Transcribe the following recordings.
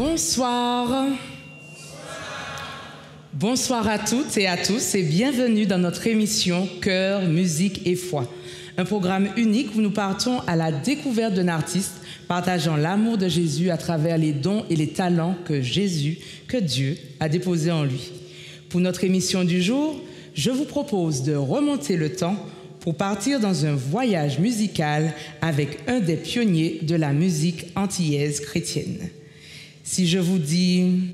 Bonsoir. Bonsoir à toutes et à tous et bienvenue dans notre émission Cœur, musique et foi. Un programme unique où nous partons à la découverte d'un artiste partageant l'amour de Jésus à travers les dons et les talents que Dieu a déposés en lui. Pour notre émission du jour, je vous propose de remonter le temps pour partir dans un voyage musical avec un des pionniers de la musique antillaise chrétienne. Si je vous dis...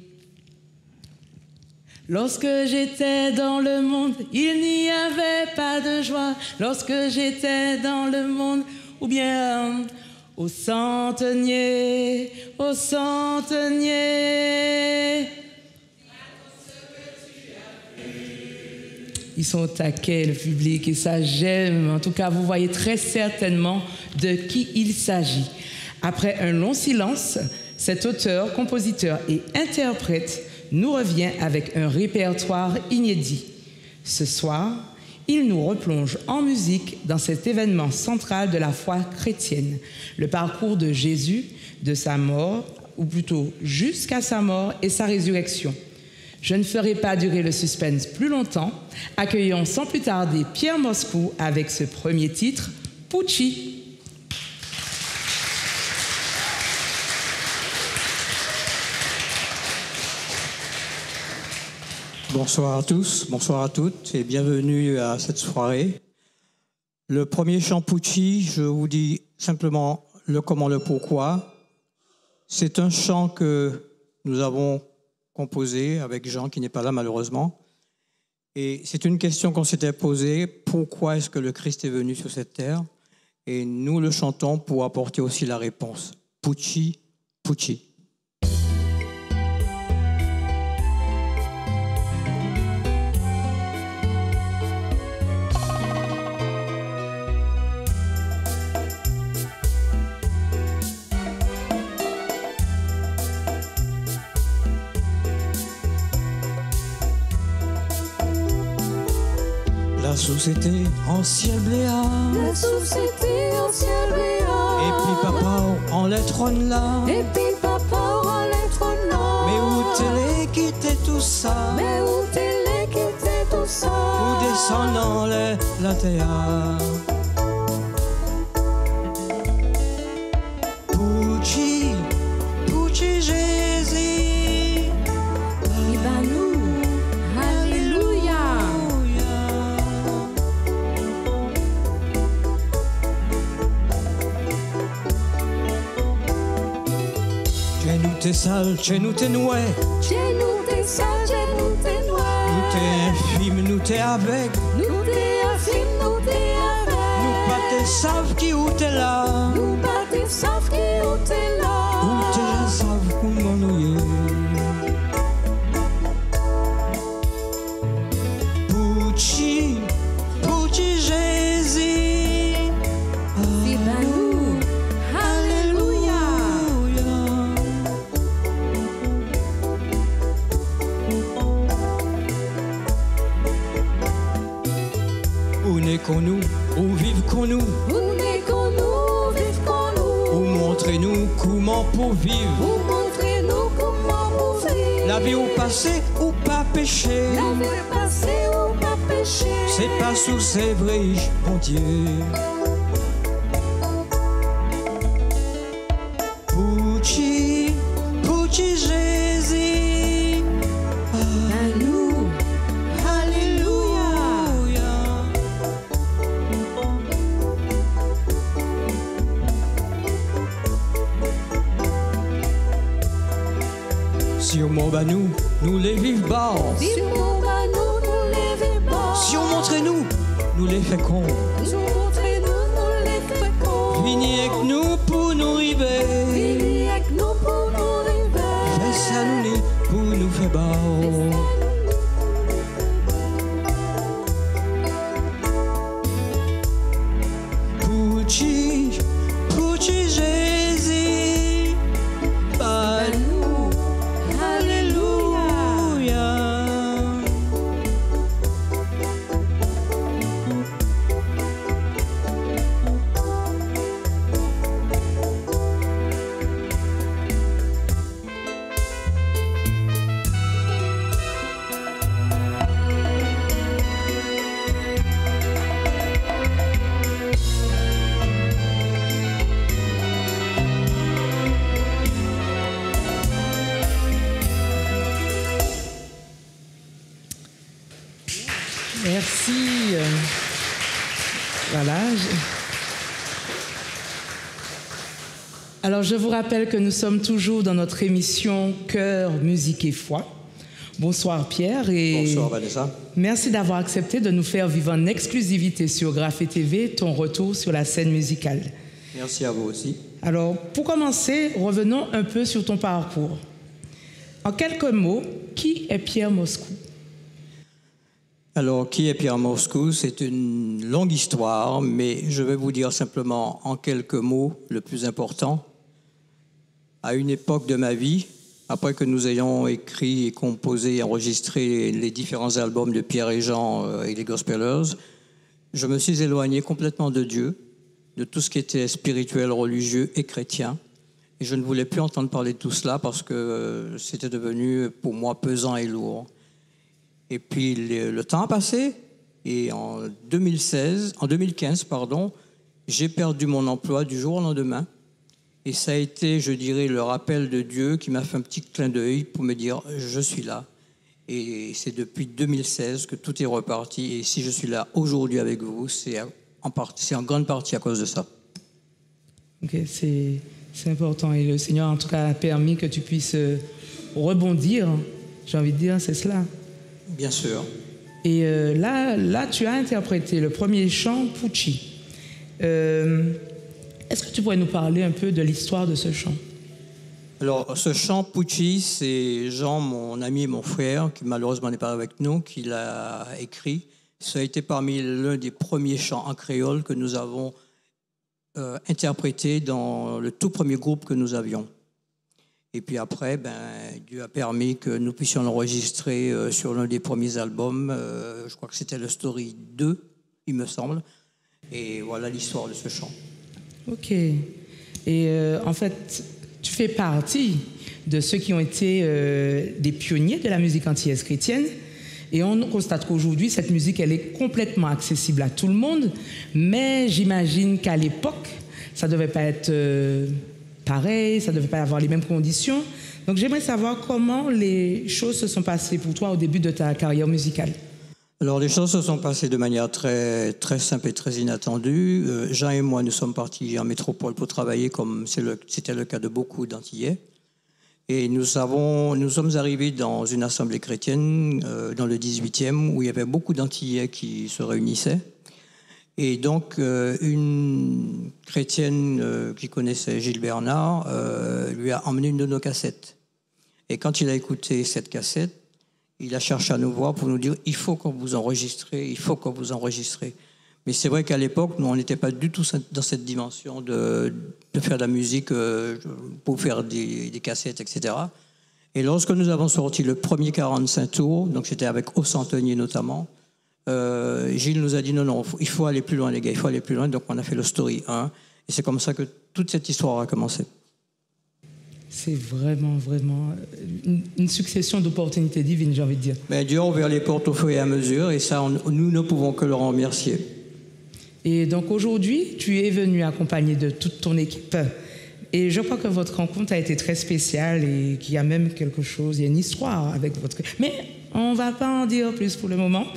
Lorsque j'étais dans le monde, il n'y avait pas de joie. Lorsque j'étais dans le monde, ou bien au centenier, au centenier. Ils sont au taquet, le public, et ça j'aime. En tout cas, vous voyez très certainement de qui il s'agit. Après un long silence, cet auteur, compositeur et interprète nous revient avec un répertoire inédit. Ce soir, il nous replonge en musique dans cet événement central de la foi chrétienne, le parcours de Jésus, de sa mort, ou plutôt jusqu'à sa mort et sa résurrection. Je ne ferai pas durer le suspense plus longtemps. Accueillons sans plus tarder Pierre Moscou avec ce premier titre, Pucci. Bonsoir à tous, bonsoir à toutes et bienvenue à cette soirée. Le premier chant Pucci, je vous dis simplement le comment, le pourquoi. C'est un chant que nous avons composé avec Jean qui n'est pas là malheureusement. Et c'est une question qu'on s'était posée, pourquoi est-ce que le Christ est venu sur cette terre? Et nous le chantons pour apporter aussi la réponse. Pucci, Pucci. La société en ciel bléa. La société en ciel bléa. Et puis papa en lettres là. Et puis papa en lettres là. Mais où t'es quitté tout ça? Mais où t'es quitté tout ça? Où descendant la terre. Pucci, Pucci Jésus. Et ben nous, alléluia. Chez nous t'es sale, chez nous t'es noué. Chez nous t'es sale, chez nous t'es noir. Nous t'es infime, nous t'es avec. Nous t'es infime, nous t'es avec. Nous pas t'es savent qui où t'es là. Nous pas t'es savent qui où t'es là. Où t'es savent comment nous y. Pucci, Pucci Jésus. Et ben nous, alléluia. Où n'est qu'on nous, où vivent qu'on nous, Où n'est qu'on nous, vive qu'on nous. où montrez-nous comment pour vivre. Vous montrez-nous comment vous vivre. La vie au passé ou pas péché. La vie passée ou pas péché. C'est pas sous ces briges, mon Dieu. Pucci, Pucci Jésus. À nous, alléluia. Si on m'en nous les vivons bas. Si on va nous lever bas. Si on montre nous les féconds. Nous montrez-nous, nous les féconds. Venez avec nous pour nous river. Venez avec nous pour nous river. Fais ça nous pour nous faire bas. Pucci, Pucci Jésus. À nous, alléluia. Voilà. Alors, je vous rappelle que nous sommes toujours dans notre émission Cœur, musique et foi. Bonsoir Pierre et Bonsoir Vanessa. merci d'avoir accepté de nous faire vivre en exclusivité sur Graphé TV ton retour sur la scène musicale. Merci à vous aussi. Alors, pour commencer, revenons un peu sur ton parcours. En quelques mots, qui est Pierre Moscou? Alors, qui est Pierre Moscou? C'est une longue histoire, mais je vais vous dire simplement en quelques mots le plus important. À une époque de ma vie, après que nous ayons écrit et composé et enregistré les différents albums de Pierre et Jean et les Gospelers, je me suis éloigné complètement de Dieu, de tout ce qui était spirituel, religieux et chrétien. Et je ne voulais plus entendre parler de tout cela parce que c'était devenu pour moi pesant et lourd. Et puis le temps a passé et en 2015, j'ai perdu mon emploi du jour au lendemain. Et ça a été, je dirais, le rappel de Dieu qui m'a fait un petit clin d'œil pour me dire « je suis là ». Et c'est depuis 2016 que tout est reparti. Et si je suis là aujourd'hui avec vous, c'est en grande partie à cause de ça. Ok, c'est important. Et le Seigneur, en tout cas, a permis que tu puisses rebondir. J'ai envie de dire, c'est cela. Bien sûr. Et là, tu as interprété le premier chant, Pucci. Est-ce que tu pourrais nous parler un peu de l'histoire de ce chant? Alors, ce chant Pucci, c'est Jean, mon ami et mon frère, qui malheureusement n'est pas avec nous, qui l'a écrit. Ça a été parmi l'un des premiers chants en créole que nous avons interprété dans le tout premier groupe que nous avions. Et puis après, Dieu a permis que nous puissions l'enregistrer sur l'un des premiers albums. Je crois que c'était le Story 2, il me semble. Et voilà l'histoire de ce chant. Ok. Et en fait, tu fais partie de ceux qui ont été des pionniers de la musique antillaise chrétienne. Et on constate qu'aujourd'hui, cette musique, elle est complètement accessible à tout le monde. Mais j'imagine qu'à l'époque, ça ne devait pas être pareil, ça ne devait pas avoir les mêmes conditions. Donc j'aimerais savoir comment les choses se sont passées pour toi au début de ta carrière musicale. Alors les choses se sont passées de manière très, très simple et très inattendue. Jean et moi, nous sommes partis en métropole pour travailler comme c'était le cas de beaucoup d'Antillais. Et nous sommes arrivés dans une assemblée chrétienne dans le 18e où il y avait beaucoup d'Antillais qui se réunissaient. Et donc, une chrétienne qui connaissait Gilles Bernard lui a emmené une de nos cassettes. Et quand il a écouté cette cassette, il a cherché à nous voir pour nous dire « il faut qu'on vous enregistrez, il faut qu'on vous enregistrez ». Mais c'est vrai qu'à l'époque, nous, on n'était pas du tout dans cette dimension de faire de la musique pour faire des cassettes, etc. Et lorsque nous avons sorti le premier 45 tours, donc c'était avec Au Centenier notamment, Gilles nous a dit non, il faut aller plus loin les gars, il faut aller plus loin. Donc on a fait le Story 1 et c'est comme ça que toute cette histoire a commencé. C'est vraiment une succession d'opportunités divines, j'ai envie de dire. Mais Dieu a ouvert les portes au fur et à mesure et ça, nous ne pouvons que le remercier. Et donc aujourd'hui, tu es venu accompagné de toute ton équipe. Et je crois que votre rencontre a été très spéciale et qu'il y a même quelque chose, il y a une histoire avec votre... Mais on ne va pas en dire plus pour le moment.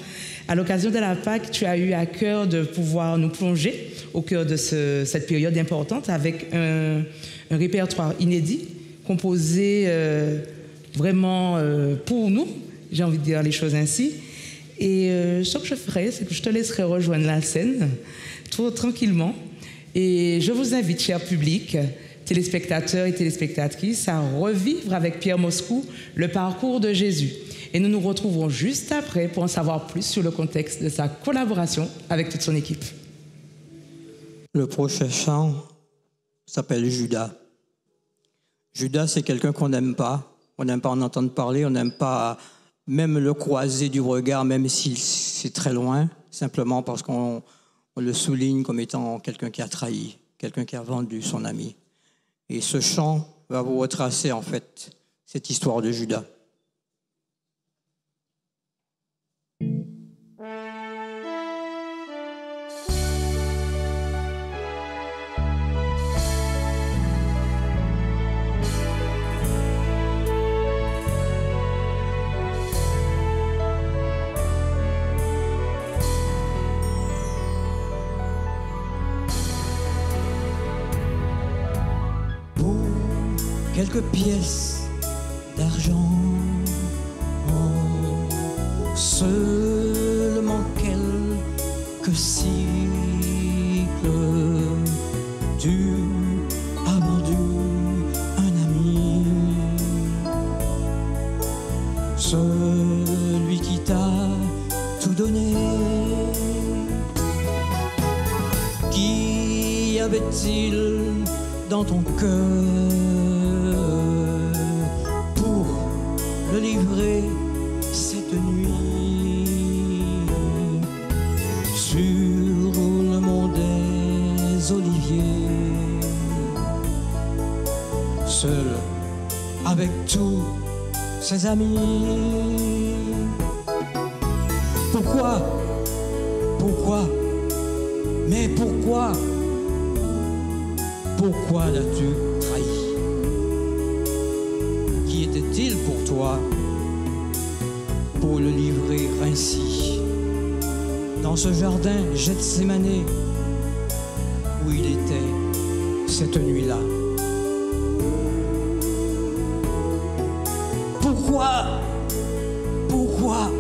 À l'occasion de la Pâque, tu as eu à cœur de pouvoir nous plonger au cœur de cette période importante avec un répertoire inédit, composé vraiment pour nous, j'ai envie de dire les choses ainsi. Et ce que je ferai, c'est que je te laisserai rejoindre la scène, tout tranquillement. Et je vous invite, cher public, téléspectateurs et téléspectatrices, à revivre avec Pierre Moscou le parcours de Jésus. Et nous nous retrouverons juste après pour en savoir plus sur le contexte de sa collaboration avec toute son équipe. Le prochain chant s'appelle Judas. Judas, c'est quelqu'un qu'on n'aime pas. On n'aime pas en entendre parler, on n'aime pas même le croiser du regard, même si c'est très loin, simplement parce qu'on le souligne comme étant quelqu'un qui a trahi, quelqu'un qui a vendu son ami. Et ce chant va vous retracer, en fait, cette histoire de Judas. quelques pièces d'argent, seulement quelques cycles. Tu as vendu un ami, celui qui t'a tout donné. Qu'y avait-il dans ton cœur pour le livrer cette nuit sur le mont des Oliviers, seul avec tous ses amis? Pourquoi? Pourquoi? Mais pourquoi? Pourquoi l'as-tu trahi? Qui était-il pour toi pour le livrer ainsi dans ce jardin Gethsémané où il était cette nuit-là? Pourquoi? Pourquoi?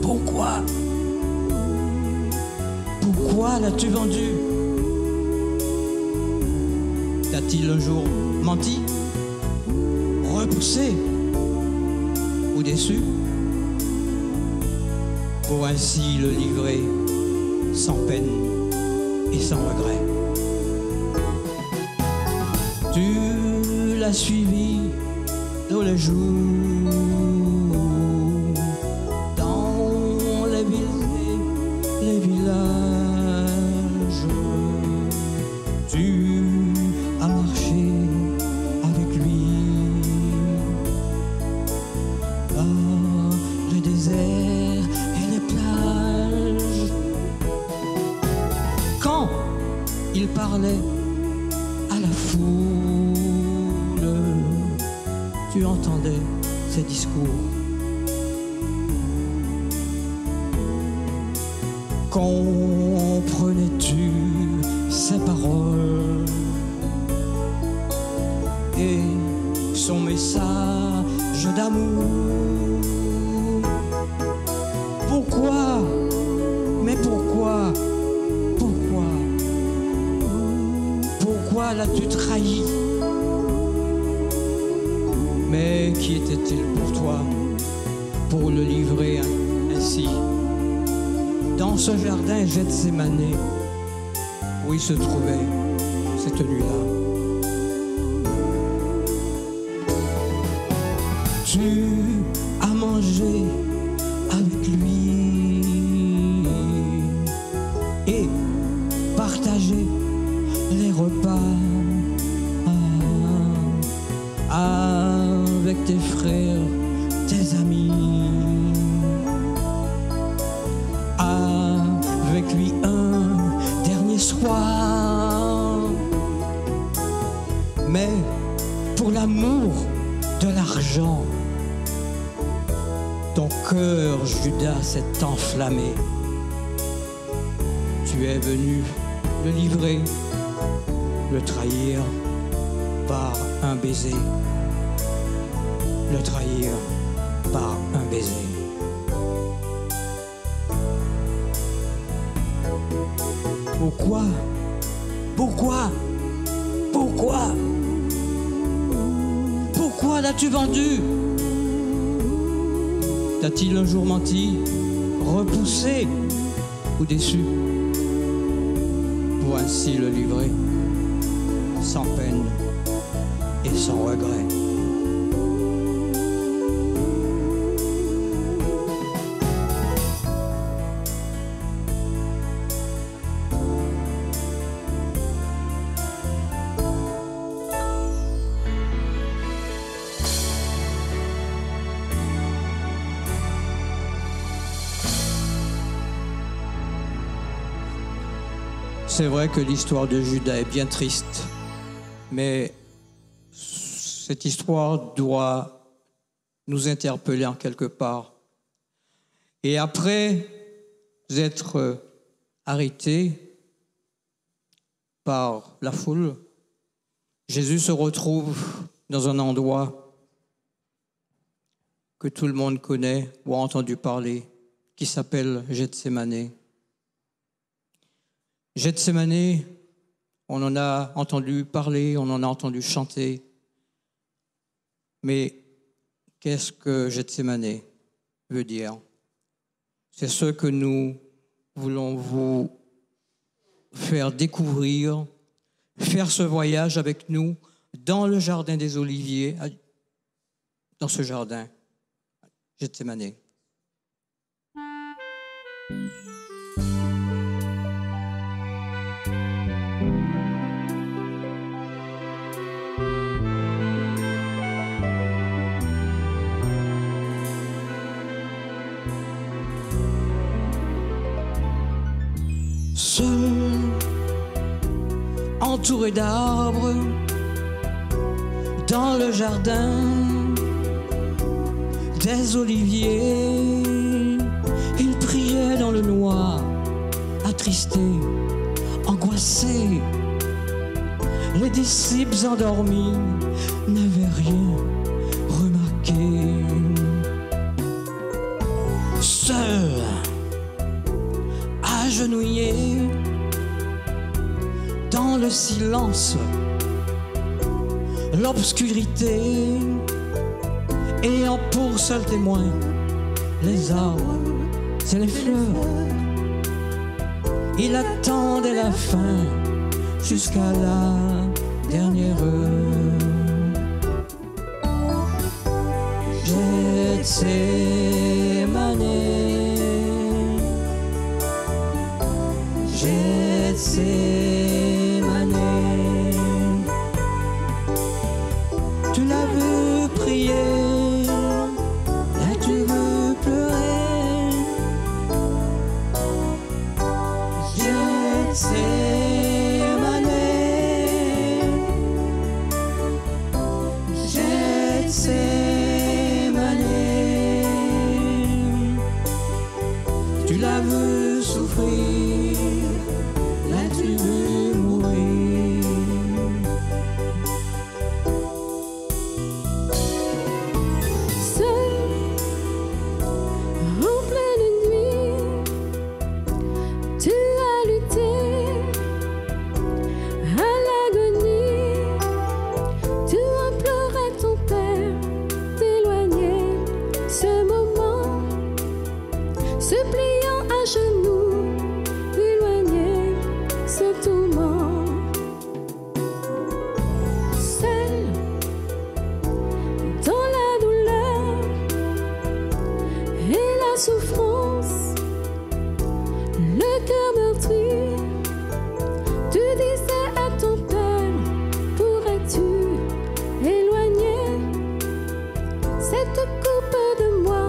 Pourquoi? Pourquoi l'as-tu vendu? T'a-t-il un jour menti, repoussé ou déçu, pour ainsi le livrer sans peine et sans regret? Tu l'as suivi tous les jours dans les villes et les villages. Tu as marché avec lui dans le désert et les plages. Quand il parlait à la foule, tu entendais ses discours. Comprenais-tu ses paroles et son message d'amour? Pourquoi? Mais pourquoi? Pourquoi? Pourquoi l'as-tu trahi? Mais qui était-il pour toi pour le livrer ainsi dans ce jardin Gethsémané où il se trouvait cette nuit-là? Tu as mangé avec lui et partagé les repas avec tes frères, tes amis, avec lui un dernier soir. Mais pour l'amour de l'argent, ton cœur, Judas, s'est enflammé. Tu es venu le livrer, le trahir par un baiser, le trahir par un baiser. Pourquoi? Pourquoi? Pourquoi? Pourquoi l'as-tu vendu? T'a-t-il un jour menti, repoussé ou déçu, pour ainsi le livrer sans peine et sans regret? C'est vrai que l'histoire de Judas est bien triste, mais cette histoire doit nous interpeller en quelque part. Et après être arrêté par la foule, Jésus se retrouve dans un endroit que tout le monde connaît ou a entendu parler, qui s'appelle Gethsémané. Gethsémané, on en a entendu parler, on en a entendu chanter. Mais qu'est-ce que Gethsémané veut dire? C'est ce que nous voulons vous faire découvrir, faire ce voyage avec nous dans le jardin des Oliviers, dans ce jardin, Gethsémané. Seul, entouré d'arbres, dans le jardin des oliviers, il priait dans le noir, attristé, angoissé. Les disciples endormis n'avaient rien remarqué. Seul, agenouillé dans le silence, l'obscurité, ayant pour seul témoin les arbres et les fleurs. Il attendait la fin jusqu'à la dernière heure. Gethsémané, Gethsémané, tu l'as vu prier, là tu veux pleurer. Gethsémané, Gethsémané, tu l'as vu souffrir, là tu veux mourir. Seul, en pleine nuit, tu as lutté à l'agonie. Tu implorais ton Père d'éloigner ce moment, suppliant à genoux d'éloigner ce tourment. Seul, dans la douleur et la souffrance, le cœur meurtri, tu disais à ton Père, pourrais-tu éloigner cette coupe de moi,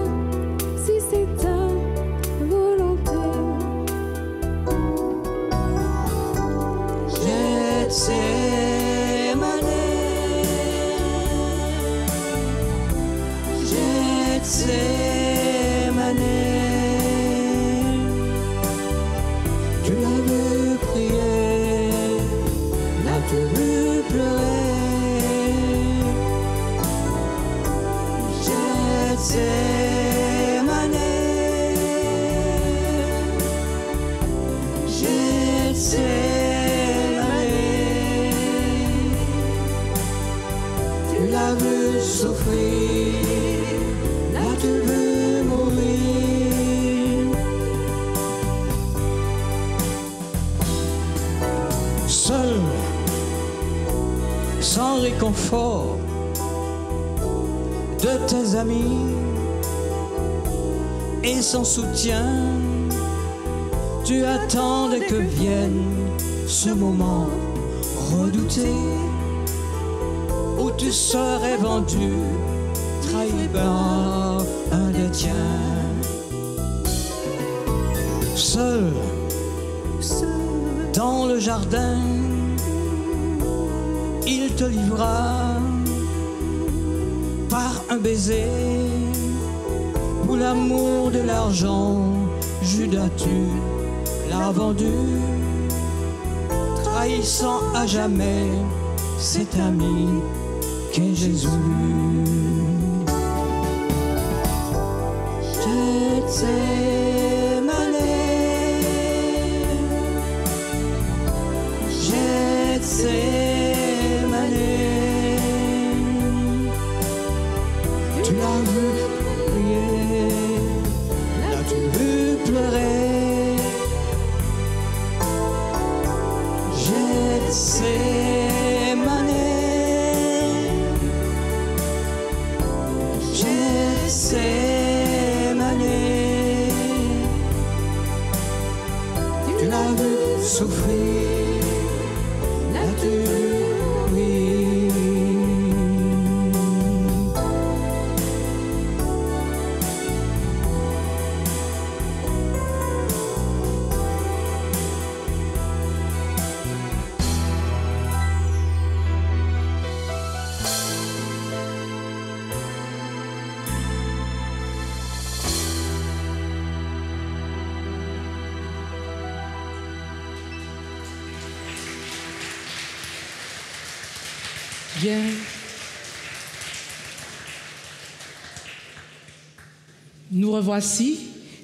si c'est ta volonté? Gethsémané, Gethsémané, tu l'as vu prier, là tu veux pleurer. Gethsémané, Gethsémané, tu l'as vu souffrir, là tu veux mourir. Seul, sans réconfort de tes amis et sans soutien, tu attendais que vienne ce moment redouté où tu serais vendu, trahi par un des tiens. Seul, dans le jardin, il te livra par un baiser. Pour l'amour de l'argent, Judas, tu l'as vendu, trahissant à jamais cet ami qu'est Jésus. Tu l'as vu prier, l'as-tu vu pleurer? Gethsémané, Gethsémané, tu l'as vu souffrir, l'as-tu vu? Bien. Nous revoici.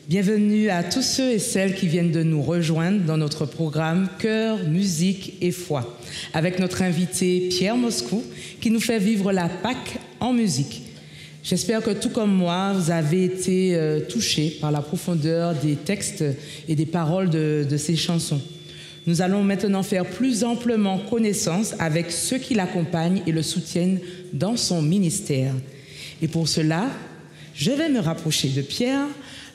Bienvenue à tous ceux et celles qui viennent de nous rejoindre dans notre programme Cœur, musique et foi, avec notre invité Pierre Moscou qui nous fait vivre la Pâque en musique. J'espère que tout comme moi, vous avez été touchés par la profondeur des textes et des paroles de ces chansons. Nous allons maintenant faire plus amplement connaissance avec ceux qui l'accompagnent et le soutiennent dans son ministère. Et pour cela, je vais me rapprocher de Pierre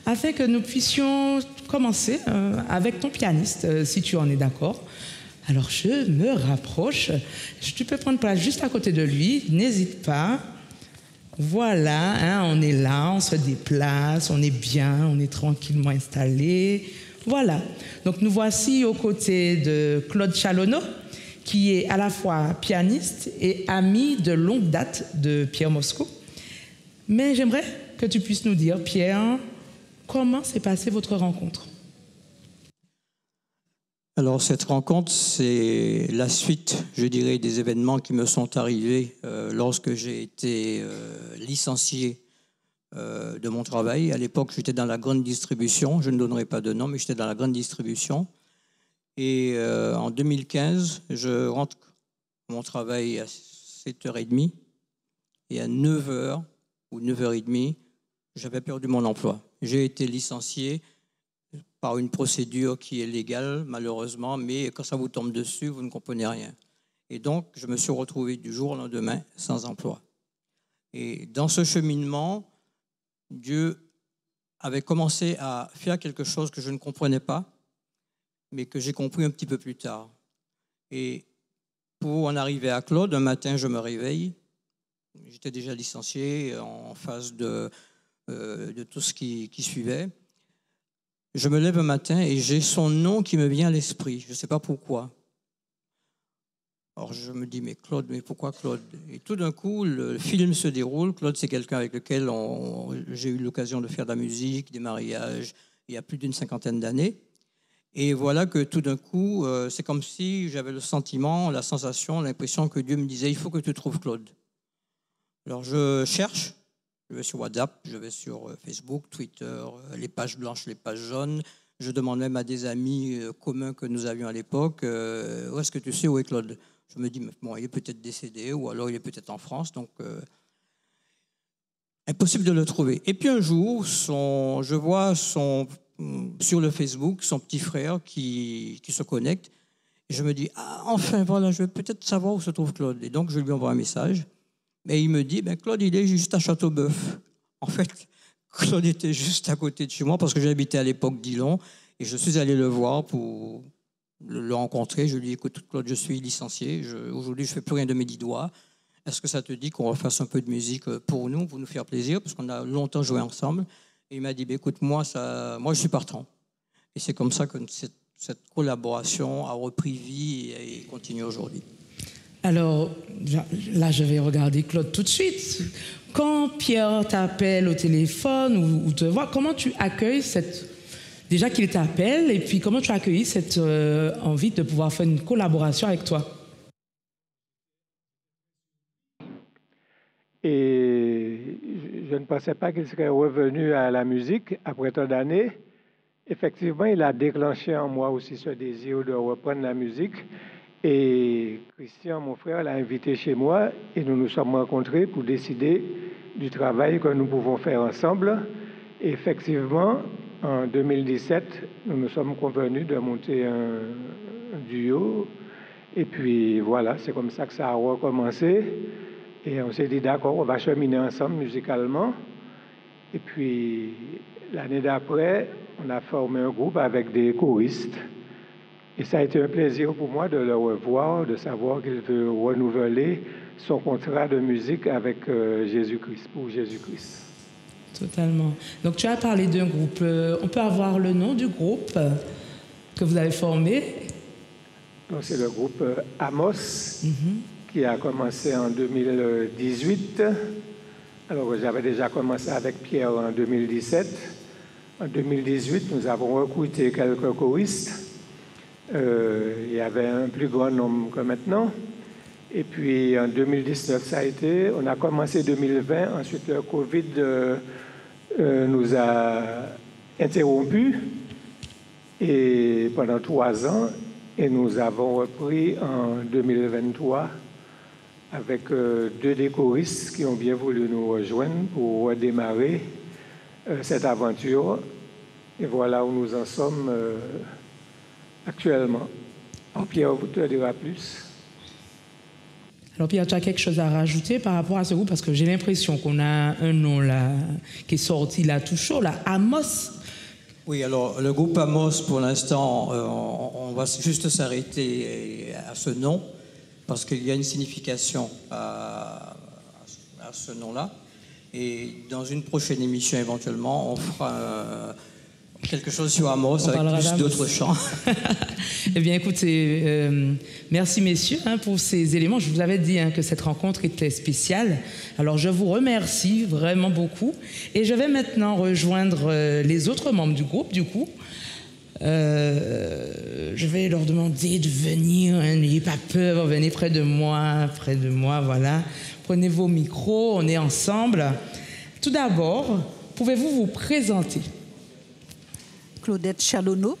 afin que nous puissions commencer avec ton pianiste, si tu en es d'accord. Alors, je me rapproche. Tu peux prendre place juste à côté de lui, n'hésite pas. Voilà, hein, on est là, on se déplace, on est bien, on est tranquillement installé. Voilà, donc nous voici aux côtés de Claude Chalonneau, qui est à la fois pianiste et ami de longue date de Pierre Moscou. Mais j'aimerais que tu puisses nous dire, Pierre, comment s'est passée votre rencontre? Alors cette rencontre, c'est la suite, je dirais, des événements qui me sont arrivés lorsque j'ai été licencié de mon travail. À l'époque, j'étais dans la grande distribution. Je ne donnerai pas de nom, mais j'étais dans la grande distribution. Et en 2015, je rentre à mon travail à 7h30. Et à 9h ou 9h30, j'avais perdu mon emploi. J'ai été licencié par une procédure qui est légale, malheureusement, mais quand ça vous tombe dessus, vous ne comprenez rien. Et donc, je me suis retrouvé du jour au lendemain sans emploi. Et dans ce cheminement, Dieu avait commencé à faire quelque chose que je ne comprenais pas, mais que j'ai compris un petit peu plus tard. Et pour en arriver à Claude, un matin, je me réveille. J'étais déjà licencié en phase de tout ce qui suivait. Je me lève un matin et j'ai son nom qui me vient à l'esprit. Je ne sais pas pourquoi. Alors je me dis, mais Claude, mais pourquoi Claude? Et tout d'un coup, le film se déroule. Claude, c'est quelqu'un avec lequel j'ai eu l'occasion de faire de la musique, des mariages, il y a plus d'une 50aine d'années. Et voilà que tout d'un coup, c'est comme si j'avais le sentiment, la sensation, l'impression que Dieu me disait, il faut que tu trouves Claude. Alors je cherche, je vais sur WhatsApp, je vais sur Facebook, Twitter, les pages blanches, les pages jaunes. Je demande même à des amis communs que nous avions à l'époque, où est-ce que tu sais où est Claude? Je me dis, bon, il est peut-être décédé ou alors il est peut-être en France, donc impossible de le trouver. Et puis un jour, je vois sur le Facebook son petit frère qui se connecte. Et je me dis, ah, enfin, voilà, je vais peut-être savoir où se trouve Claude. Et donc, je lui envoie un message. Et il me dit, ben, Claude, il est juste à Châteauboeuf. En fait, Claude était juste à côté de chez moi parce que j'habitais à l'époque Dillon. Et je suis allé le voir pour le rencontrer. Je lui ai dit, écoute, Claude, je suis licencié. Aujourd'hui, je ne fais plus rien de mes 10 doigts. Est-ce que ça te dit qu'on refasse un peu de musique pour nous faire plaisir? Parce qu'on a longtemps joué ensemble. Et il m'a dit, ben, écoute, moi, je suis partant. Et c'est comme ça que cette collaboration a repris vie et continue aujourd'hui. Alors, là, je vais regarder Claude tout de suite. Quand Pierre t'appelle au téléphone ou te voit, comment tu accueilles déjà qu'il t'appelle, et puis comment tu as accueilli cette envie de pouvoir faire une collaboration avec toi? pensais pas qu'il serait revenu à la musique après tant d'années. Effectivement, il a déclenché en moi aussi ce désir de reprendre la musique. Et Christian, mon frère, l'a invité chez moi et nous nous sommes rencontrés pour décider du travail que nous pouvons faire ensemble. Et effectivement, en 2017, nous nous sommes convenus de monter un duo. Et puis voilà, c'est comme ça que ça a recommencé. Et on s'est dit, d'accord, on va cheminer ensemble musicalement. Et puis, l'année d'après, on a formé un groupe avec des choristes. Et ça a été un plaisir pour moi de le revoir, de savoir qu'il veut renouveler son contrat de musique avec Jésus-Christ, pour Jésus-Christ. Totalement. Donc, tu as parlé d'un groupe. On peut avoir le nom du groupe que vous avez formé? Donc, c'est le groupe Amos, qui a commencé en 2018. Alors, j'avais déjà commencé avec Pierre en 2017. En 2018, nous avons recruté quelques choristes. Il y avait un plus grand nombre que maintenant. Et puis, en 2019, ça a été... On a commencé 2020. Ensuite, le Covid nous a interrompus. Et pendant 3 ans, et nous avons repris en 2023 avec 2 des choristes qui ont bien voulu nous rejoindre pour redémarrer cette aventure. Et voilà où nous en sommes actuellement. Pierre vous te dira plus. Alors Pierre, tu as quelque chose à rajouter par rapport à ce groupe? Parce que j'ai l'impression qu'on a un nom là qui est sorti là tout chaud, là, Amos. Oui, alors le groupe Amos, pour l'instant, on va juste s'arrêter à ce nom, parce qu'il y a une signification à ce nom-là. Et dans une prochaine émission, éventuellement, on fera quelque chose sur Amos avec plus d'autres chants. Eh bien, écoutez, merci messieurs pour ces éléments. Je vous avais dit que cette rencontre était spéciale. Alors, je vous remercie vraiment beaucoup. Et je vais maintenant rejoindre les autres membres du groupe, du coup. Je vais leur demander de venir. N'ayez pas peur, venez près de moi, voilà. Prenez vos micros, on est ensemble. Tout d'abord, pouvez-vous vous présenter? Claudette Chalonneau.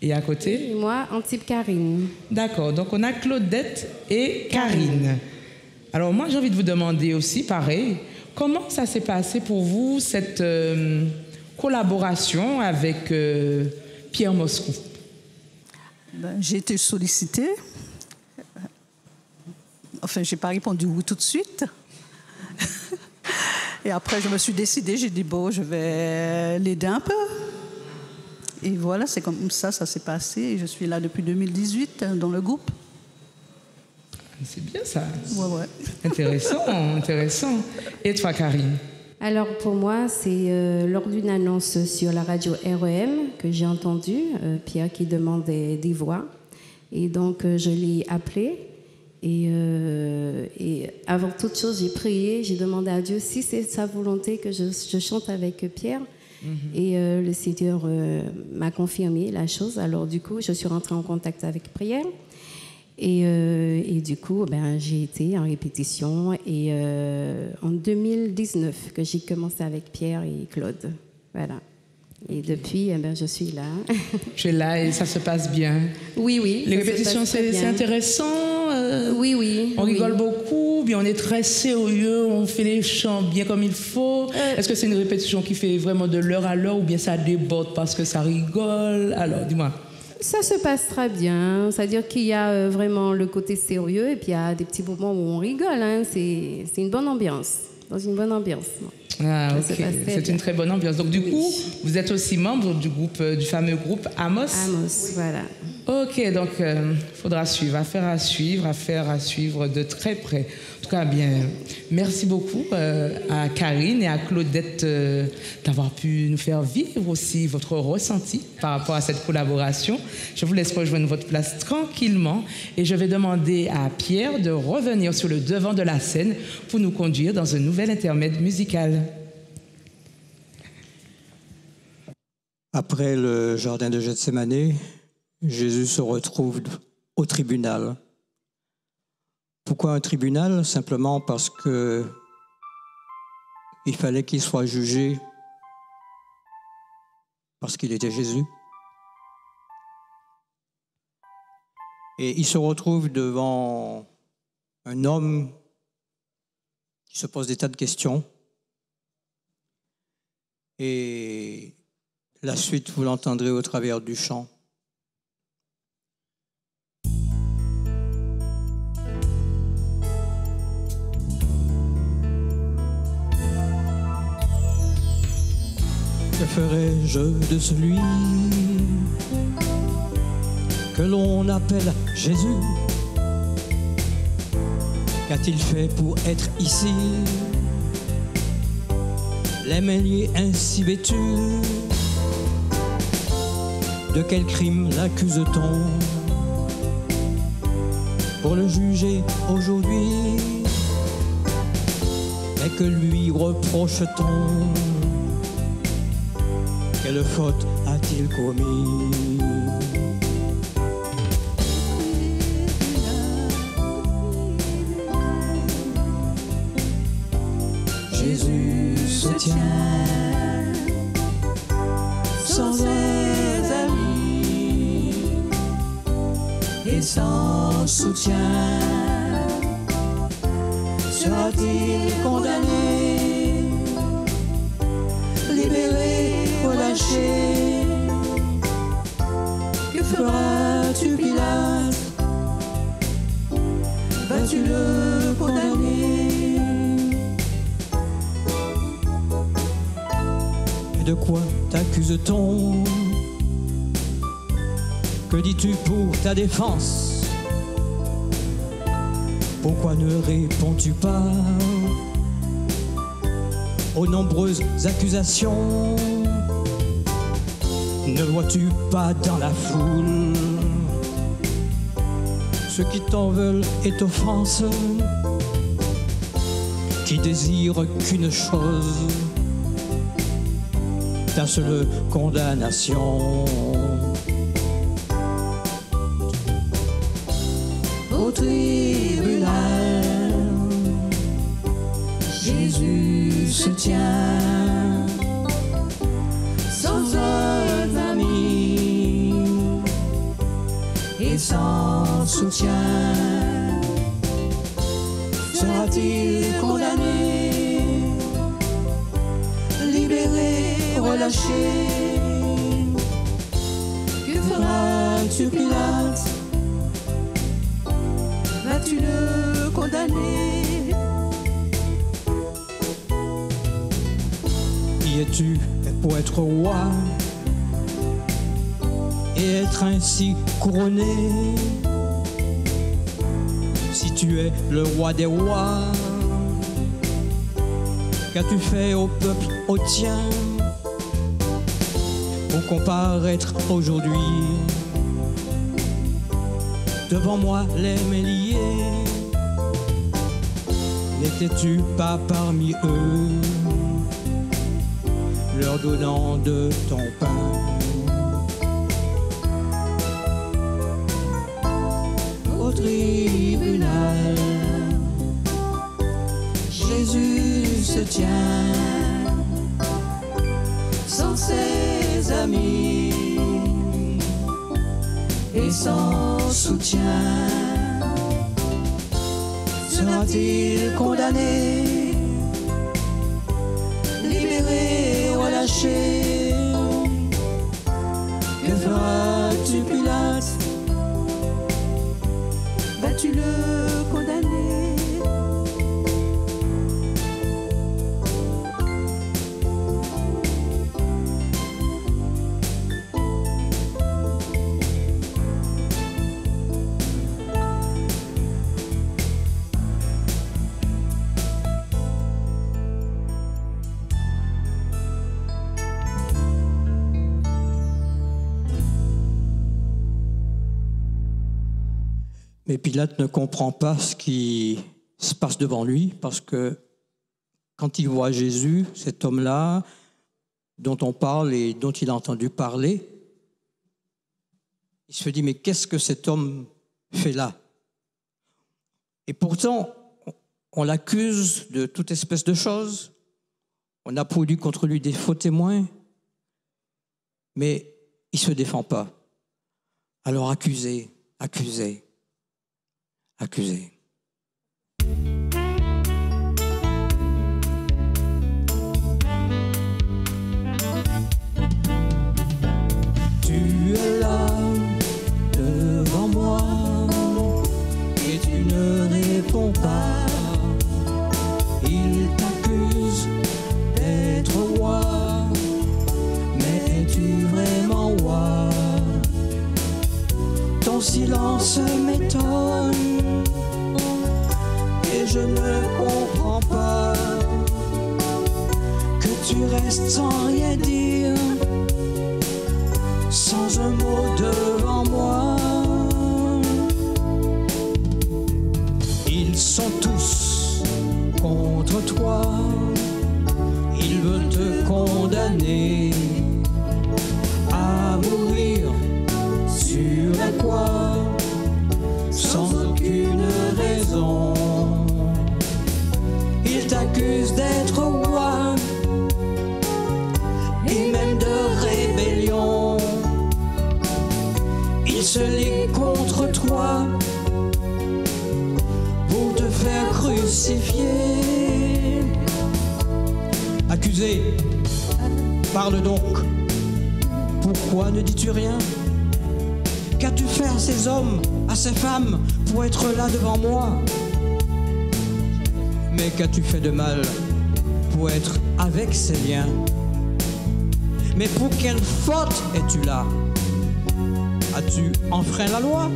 Et à côté? Et moi, Antibes Karine. D'accord, donc on a Claudette et Karine. Alors moi, j'ai envie de vous demander aussi, pareil, comment ça s'est passé pour vous, cette collaboration avec Pierre Moscou? J'ai été sollicitée. Enfin, je n'ai pas répondu oui tout de suite. Et après, je me suis décidée, j'ai dit, bon, je vais l'aider un peu. Et voilà, c'est comme ça s'est passé. Et je suis là depuis 2018 dans le groupe. C'est bien ça. Ouais. Intéressant. Et toi, Karine? Alors, pour moi, c'est lors d'une annonce sur la radio REM que j'ai entendu Pierre qui demandait des voix. Et donc, je l'ai appelé. Et avant toute chose, j'ai prié, j'ai demandé à Dieu si c'est sa volonté que je chante avec Pierre. Et le Seigneur m'a confirmé la chose. Alors du coup, je suis rentrée en contact avec Pierre. Et du coup, j'ai été en répétition. Et en 2019, que j'ai commencé avec Pierre et Claude. Voilà. Et depuis, je suis là. Tu es là et ça se passe bien. Oui. Les répétitions, c'est intéressant. Oui. On rigole beaucoup, bien on est très sérieux, on fait les chants bien comme il faut. Est-ce que c'est une répétition qui fait vraiment de l'heure à l'heure ou bien ça déborde parce que ça rigole? Alors, dis-moi. Ça se passe très bien. C'est-à-dire qu'il y a vraiment le côté sérieux et puis il y a des petits moments où on rigole. C'est une bonne ambiance. Dans une bonne ambiance. Ah, ok. C'est une très bonne ambiance. Donc, du coup, vous êtes aussi membre du groupe, du fameux groupe Amos. Amos, voilà. Ok, donc faudra suivre, affaire à suivre de très près. En tout cas, bien, merci beaucoup à Karine et à Claudette d'avoir pu nous faire vivre aussi votre ressenti par rapport à cette collaboration. Je vous laisse rejoindre votre place tranquillement et je vais demander à Pierre de revenir sur le devant de la scène pour nous conduire dans un nouvel intermède musical. Après le jardin de Gethsémanée, Jésus se retrouve au tribunal pourquoi un tribunal? Simplement parce que il fallait qu'il soit jugé parce qu'il était Jésus. Et il se retrouve devant un homme qui se pose des tas de questions. Et la suite, vous l'entendrez au travers du chant. Que ferais-je de celui que l'on appelle Jésus? Qu'a-t-il fait pour être ici? Les mêliers ainsi vêtus, de quel crime l'accuse-t-on? Pour le juger aujourd'hui, et que lui reproche-t-on? Quelle faute a-t-il commis? Jésus se tient sans ses amis et sans soutien. Sera-t-il condamné, libéré, relâché? Que feras-tu, Pilate? Vas-tu le condamner? Et de quoi t'accuse-t-on? Que dis-tu pour ta défense? Pourquoi ne réponds-tu pas aux nombreuses accusations? Ne vois-tu pas dans la foule ceux qui t'en veulent et t'offensent, qui désirent qu'une chose, ta seule condamnation? Au tribunal, Jésus se tient sans un ami et sans soutien. Sera-t-il condamné, libéré, relâché? Que feras-tu, Pilate? Vas-tu le condamner? Qui es-tu pour être roi et être ainsi couronné? Si tu es le roi des rois, qu'as-tu fait au peuple, au tien, pour comparaître aujourd'hui devant moi les mêliers? N'étais-tu pas parmi eux, leur donnant de ton pain? Au tribunal, Jésus se tient sans ses amis et sans soutien. Sera-t-il condamné, libéré, relâché? Que feras-tu, Pilate? Vas-tu le condamner? Mais Pilate ne comprend pas ce qui se passe devant lui, parce que quand il voit Jésus, cet homme-là, dont on parle et dont il a entendu parler, il se dit, mais qu'est-ce que cet homme fait là? Et pourtant, on l'accuse de toute espèce de choses. On a produit contre lui des faux témoins. Mais il ne se défend pas. Alors accusez, accusez, accusez. Tu es là devant moi et tu ne réponds pas. Il t'accuse d'être roi, mais es-tu vraiment roi? Ton silence m'étonne et je ne comprends pas que tu restes sans rien dire, sans un mot devant moi. Ils sont tous contre toi, ils veulent te condamner à mourir sur la croix, sans aucune raison. Ils t'accusent d'être roi et même de rébellion. Ils se liguent contre toi pour te faire crucifier. Accusé, parle donc. Pourquoi ne dis-tu rien? Qu'as-tu fait à ces hommes, à ces femmes, pour être là devant moi? Mais qu'as-tu fait de mal pour être avec ces liens? Mais pour quelle faute es-tu là? As-tu enfreint la loi?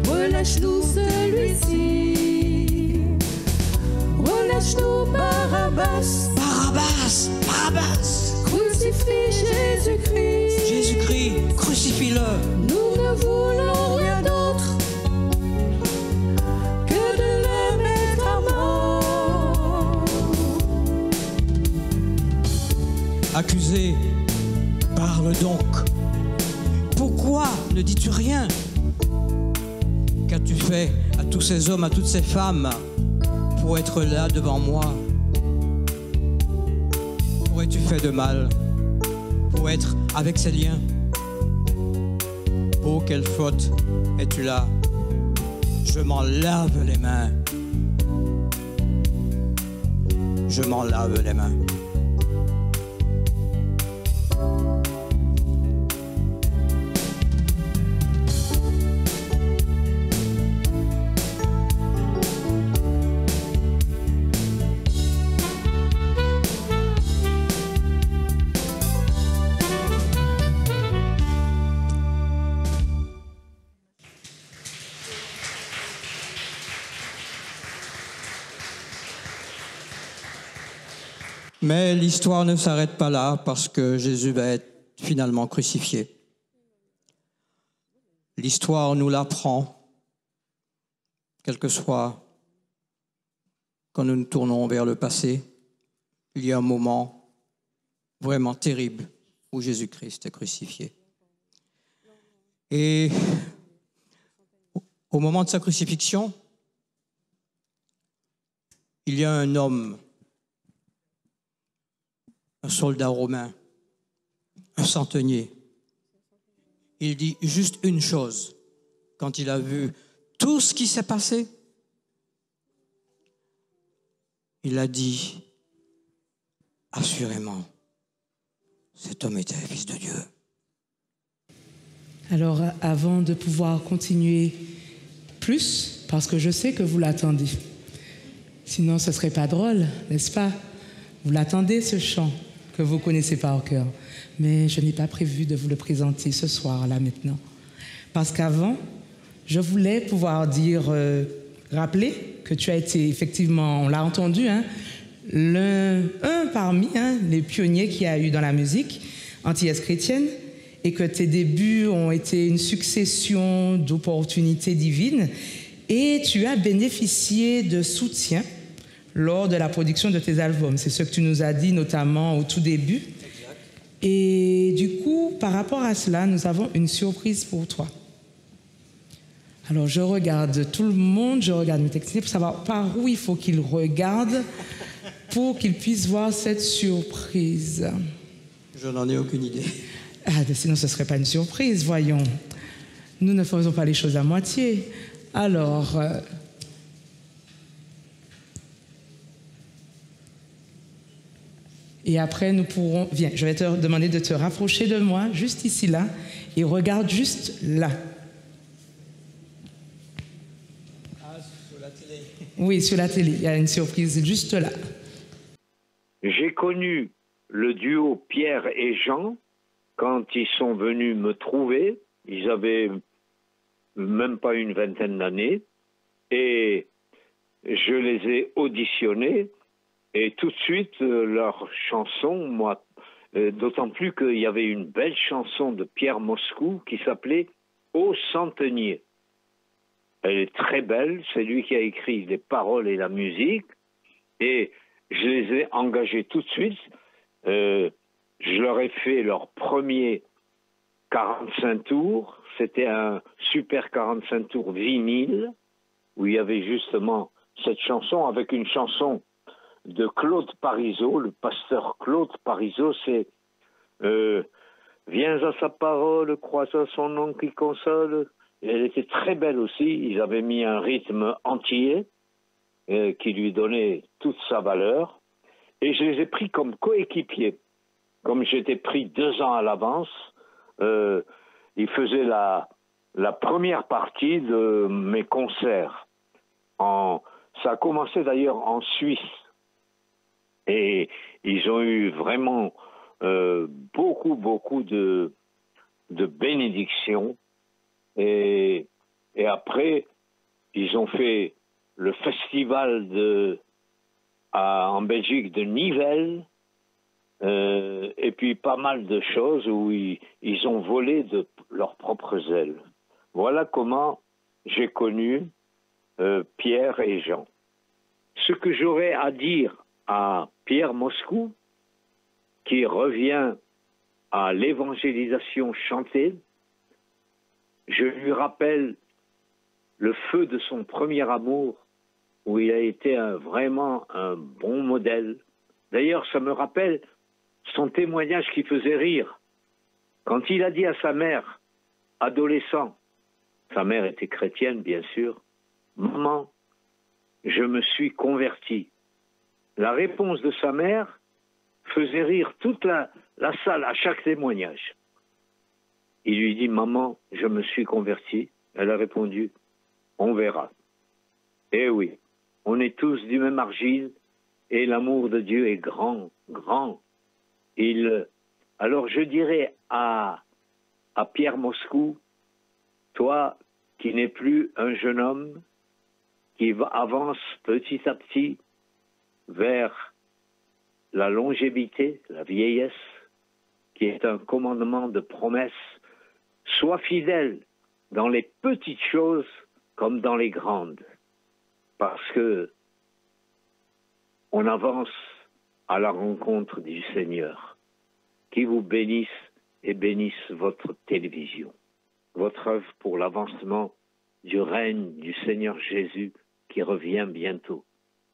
Relâche-nous celui-ci. Relâche-nous Barabbas. Barabbas, Barabbas. Crucifie Jésus-Christ. Jésus-Christ, crucifie-le. Nous ne voulons rien d'autre que de le mettre à mort. Accusé, parle donc. Pourquoi ne dis-tu rien? Qu'as-tu fait à tous ces hommes, à toutes ces femmes pour être là devant moi? Qu'aurais-tu fait de mal pour être avec ces liens? Oh, quelle faute es-tu là? Je m'en lave les mains. Je m'en lave les mains. Mais l'histoire ne s'arrête pas là parce que Jésus va être finalement crucifié. L'histoire nous l'apprend, quel que soit quand nous nous tournons vers le passé, il y a un moment vraiment terrible où Jésus-Christ est crucifié. Et au moment de sa crucifixion, il y a un homme, un soldat romain, un centenier. Il dit juste une chose quand il a vu tout ce qui s'est passé. Il a dit, assurément, cet homme était le Fils de Dieu. Alors, avant de pouvoir continuer plus, parce que je sais que vous l'attendez, sinon ce ne serait pas drôle, n'est-ce pas? Vous l'attendez, ce chant que vous connaissez par cœur. Mais je n'ai pas prévu de vous le présenter ce soir, là, maintenant. Parce qu'avant, je voulais pouvoir dire, rappeler que tu as été, effectivement, on l'a entendu, hein, un parmi les pionniers qu'il y a eu dans la musique antillaise chrétienne, et que tes débuts ont été une succession d'opportunités divines, et tu as bénéficié de soutien lors de la production de tes albums. C'est ce que tu nous as dit, notamment au tout début. Et du coup, par rapport à cela, nous avons une surprise pour toi. Alors, je regarde tout le monde, je regarde mes techniciens pour savoir par où il faut qu'ils regardent pour qu'ils puissent voir cette surprise. Je n'en ai aucune idée. Ah, sinon, ce ne serait pas une surprise, voyons. Nous ne faisons pas les choses à moitié. Alors... Et après, nous pourrons... Viens, je vais te demander de te rapprocher de moi, juste ici, là, et regarde juste là. Ah, sur la télé. Oui, sur la télé. Il y a une surprise juste là. J'ai connu le duo Pierre et Jean quand ils sont venus me trouver. Ils avaient même pas une vingtaine d'années. Et je les ai auditionnés. Et tout de suite, leur chanson, moi, d'autant plus qu'il y avait une belle chanson de Pierre Moscou qui s'appelait « Ô centenier ». Elle est très belle, c'est lui qui a écrit les paroles et la musique, et je les ai engagés tout de suite. Je leur ai fait leur premier 45 tours, c'était un super 45 tours vinyle, où il y avait justement cette chanson avec une chanson de Claude Parisot, le pasteur Claude Parisot, c'est viens à sa parole, crois à son nom qui console. Et elle était très belle aussi, ils avaient mis un rythme entier qui lui donnait toute sa valeur. Et je les ai pris comme coéquipiers. Comme j'étais pris 2 ans à l'avance, ils faisaient la première partie de mes concerts. Ça a commencé d'ailleurs en Suisse. Et ils ont eu vraiment beaucoup de bénédictions. Et après, ils ont fait le festival en Belgique de Nivelles. Et puis pas mal de choses où ils ont volé de leurs propres ailes. Voilà comment j'ai connu Pierre et Jean. Ce que j'aurais à dire à Pierre Moscou, qui revient à l'évangélisation chantée, je lui rappelle le feu de son premier amour, où il a été vraiment un bon modèle. D'ailleurs, ça me rappelle son témoignage qui faisait rire. Quand il a dit à sa mère, adolescent, sa mère était chrétienne bien sûr, « Maman, je me suis converti ». La réponse de sa mère faisait rire toute la salle à chaque témoignage. Il lui dit, « Maman, je me suis converti ». Elle a répondu, « On verra ». Eh oui, on est tous du même argile et l'amour de Dieu est grand, grand. Alors je dirais à Pierre Moscou, toi qui n'es plus un jeune homme, qui avance petit à petit vers la longévité, la vieillesse, qui est un commandement de promesse, sois fidèle dans les petites choses comme dans les grandes, parce que on avance à la rencontre du Seigneur, qui vous bénisse et bénisse votre télévision. votre œuvre pour l'avancement du règne du Seigneur Jésus qui revient bientôt.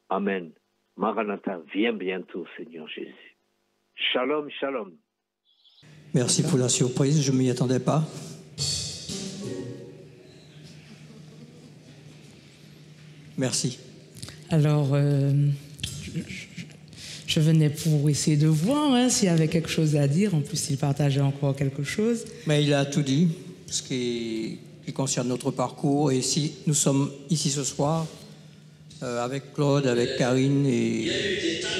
Amen. Maranatha, viens bientôt, Seigneur Jésus. Shalom, shalom. Merci pour la surprise, je ne m'y attendais pas. Merci. Alors, je venais pour essayer de voir s'il y avait quelque chose à dire. En plus, il partageait encore quelque chose. Mais il a tout dit, ce qui concerne notre parcours. Et si nous sommes ici ce soir, avec Claude, avec Karine et... Il y a eu des talents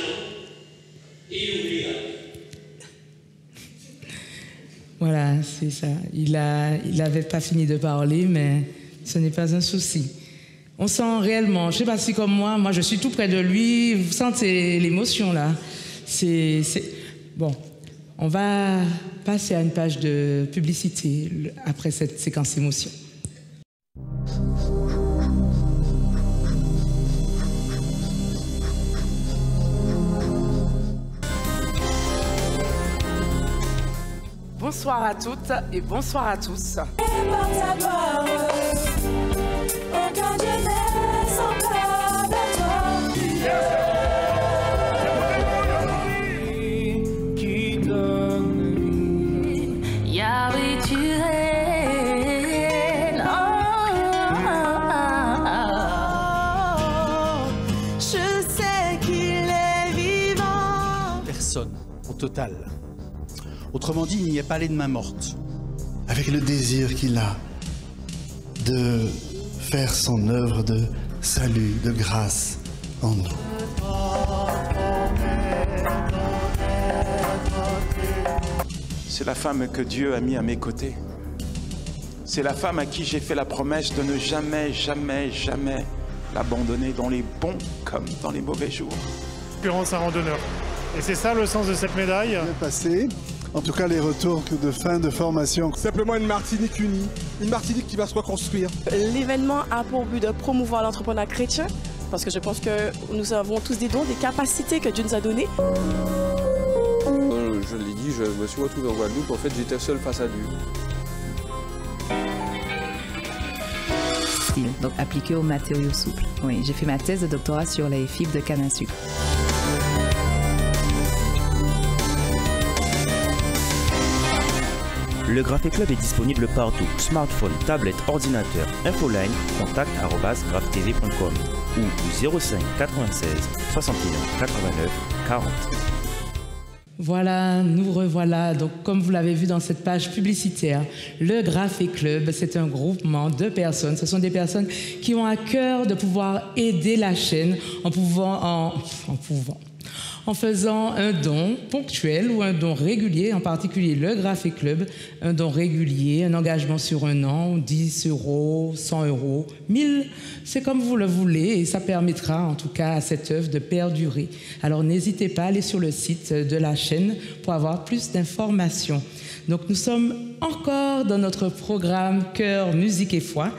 inoubliables. Voilà, c'est ça. Il n'avait pas fini de parler, mais ce n'est pas un souci. On sent réellement, je ne sais pas si comme moi je suis tout près de lui, vous sentez l'émotion là. Bon, on va passer à une page de publicité après cette séquence émotion. Bonsoir à toutes et bonsoir à tous. Personne, au total. Autrement dit, il n'y a pas les de main morte. Avec le désir qu'il a de faire son œuvre de salut, de grâce en nous. C'est la femme que Dieu a mis à mes côtés. C'est la femme à qui j'ai fait la promesse de ne jamais, jamais, jamais l'abandonner dans les bons comme dans les mauvais jours. Concurrence à randonneur. Et c'est ça le sens de cette médaille. Bien passé. En tout cas, les retours de fin de formation. Simplement une Martinique unie, une Martinique qui va se reconstruire. L'événement a pour but de promouvoir l'entrepreneuriat chrétien, parce que je pense que nous avons tous des dons, des capacités que Dieu nous a données. Je l'ai dit, je me suis retrouvé en Guadeloupe, en fait j'étais seul face à Dieu. Donc appliqué aux matériaux souples. Oui, j'ai fait ma thèse de doctorat sur les fibres de canne à sucre. Le Graphe Club est disponible partout, smartphone, tablette, ordinateur, infoline, contact@graphtv.com ou 05 96 61 89 40. Voilà, nous revoilà. Donc, comme vous l'avez vu dans cette page publicitaire, le Graphe Club, c'est un groupement de personnes. Ce sont des personnes qui ont à cœur de pouvoir aider la chaîne en faisant un don ponctuel ou un don régulier, en particulier le Graphe Club, un don régulier, un engagement sur un an, 10 €, 100 €, 1000, c'est comme vous le voulez et ça permettra en tout cas à cette œuvre de perdurer. Alors n'hésitez pas à aller sur le site de la chaîne pour avoir plus d'informations. Donc nous sommes encore dans notre programme Cœur, musique et foi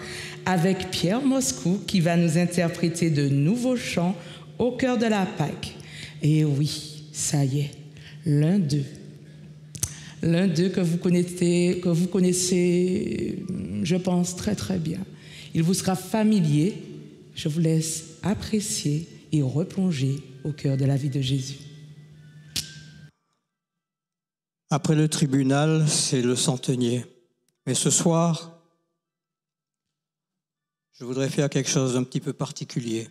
avec Pierre Moscou qui va nous interpréter de nouveaux chants au cœur de la Pâque. Et oui, ça y est, l'un d'eux que vous connaissez, je pense, très très bien. Il vous sera familier. Je vous laisse apprécier et replonger au cœur de la vie de Jésus. Après le tribunal, c'est le centenier. Mais ce soir, je voudrais faire quelque chose d'un petit peu particulier.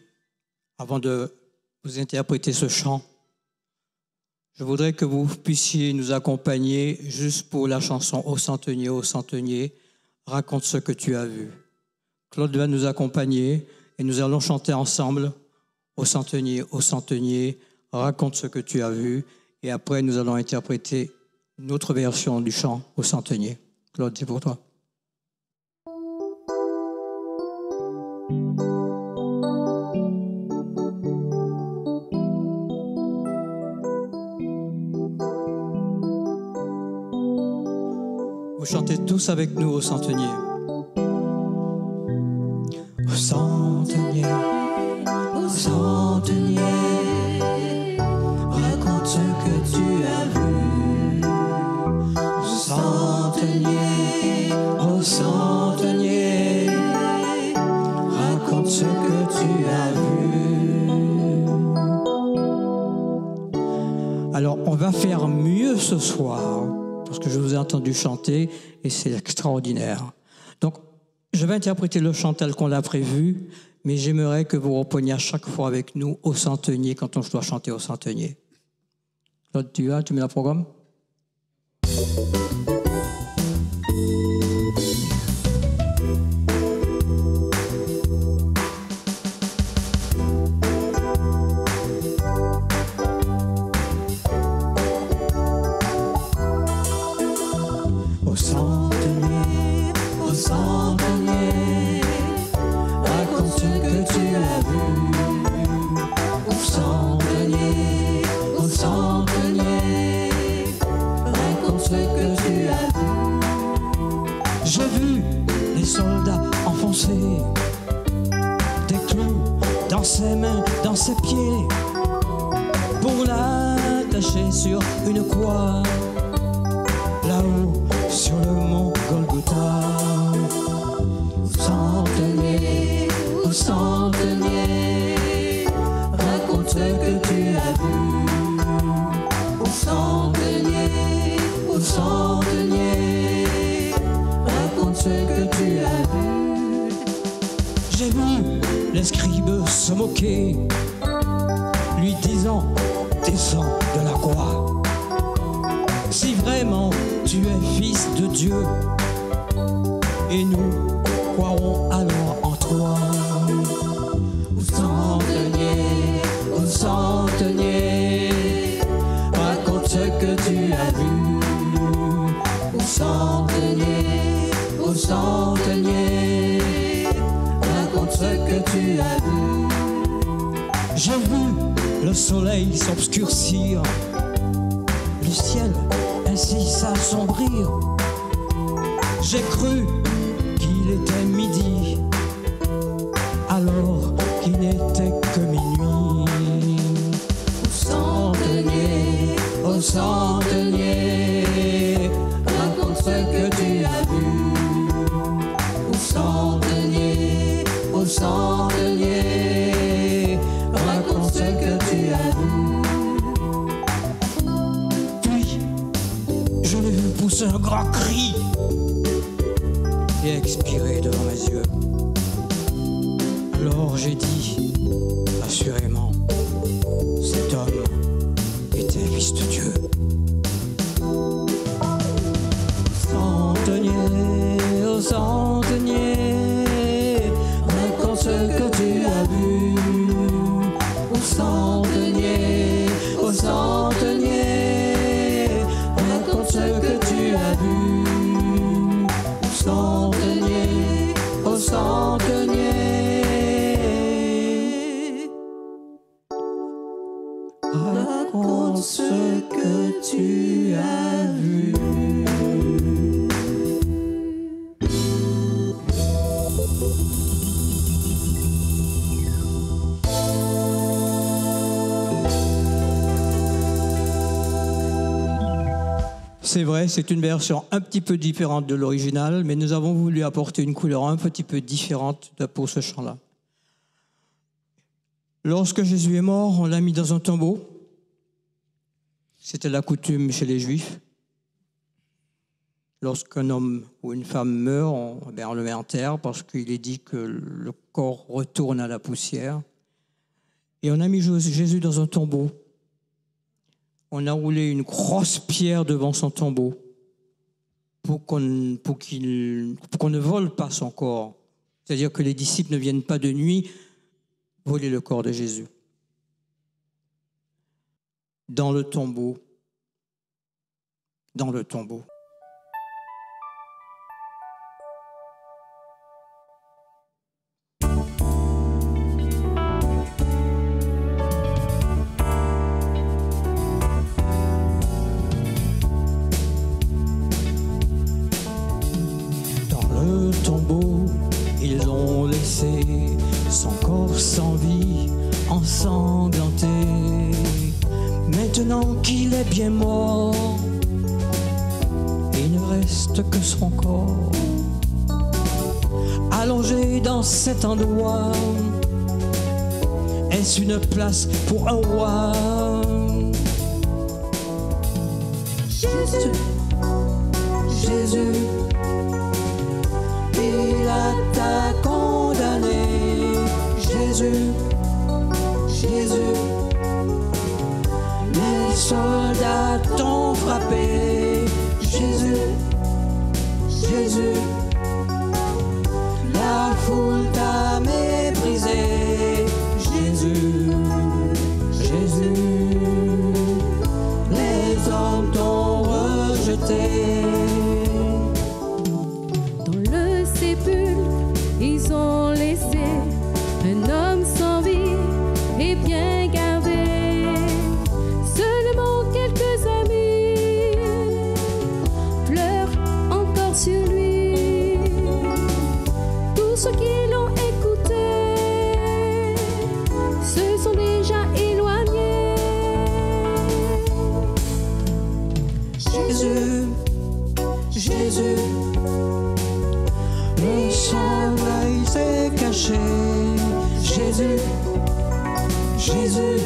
Avant de vous interpréter ce chant, je voudrais que vous puissiez nous accompagner juste pour la chanson « Ô centenier, raconte ce que tu as vu ». Claude va nous accompagner et nous allons chanter ensemble « Ô centenier, raconte ce que tu as vu ». Et après, nous allons interpréter une autre version du chant « Ô centenier ». Claude, c'est pour toi. Vous chantez tous avec nous au centenier. Au centenier, raconte ce que tu as vu. Au centenier, Alors, on va faire mieux ce soir, parce que je vous ai entendu chanter et c'est extraordinaire. Donc, je vais interpréter le chant tel qu'on l'a prévu, mais j'aimerais que vous repreniez à chaque fois avec nous au centenier quand on doit chanter au centenier. Claude, tu mets le programme? Des clous dans ses mains, dans ses pieds, pour l'attacher sur une croix, là-haut sur le mont Golgotha. Au centenier, raconte ce que tu as vu. Au centenier, raconte ce que tu as vu. J'ai vu les scribes se moquer, lui disant « Descends de la croix. Si vraiment tu es fils de Dieu, et nous croirons alors en toi. » Au centenier, raconte ce que tu as vu. Au centenier, raconte ce que tu as vu. J'ai vu le soleil s'obscurcir, le ciel ainsi s'assombrir. J'ai cru qu'il était midi, alors qu'il n'était que minuit. Au centenier, raconte ce que tu as vu. Au centenier, raconte ce que tu as vu. Puis, je l'ai vu pousser un grand cri et expirer devant mes yeux. Alors j'ai dit, assurément, cet homme était fils de Dieu. Au centenier, raconte ce que tu as vu. Au centenier, raconte ce que tu as vu. Au centenier, raconte ce que tu as vu. C'est vrai, c'est une version un petit peu différente de l'original, mais nous avons voulu apporter une couleur un petit peu différente pour ce chant-là. Lorsque Jésus est mort, on l'a mis dans un tombeau. C'était la coutume chez les Juifs. Lorsqu'un homme ou une femme meurt, on le met en terre parce qu'il est dit que le corps retourne à la poussière. Et on a mis Jésus dans un tombeau. On a roulé une grosse pierre devant son tombeau pour qu'on ne vole pas son corps. C'est-à-dire que les disciples ne viennent pas de nuit voler le corps de Jésus. Dans le tombeau. Dans le tombeau. Ils ont laissé son corps sans vie, ensanglanté. Maintenant qu'il est bien mort, il ne reste que son corps. Allongé dans cet endroit, est-ce une place pour un roi? injuste. Jésus, il t'a condamné. Jésus, Jésus, les soldats t'ont frappé. Jésus, Jésus, la foule t'a méprisé. Jésus, Jésus, les hommes t'ont rejeté. Dans le sépulcre, ils ont laissé un homme sans vie et bien gardé. Seulement quelques amis pleurent encore sur lui. Tous ceux qui l'ont écouté se sont déjà éloignés. Jésus, Jésus, le soleil s'est caché. Jésus, Jésus,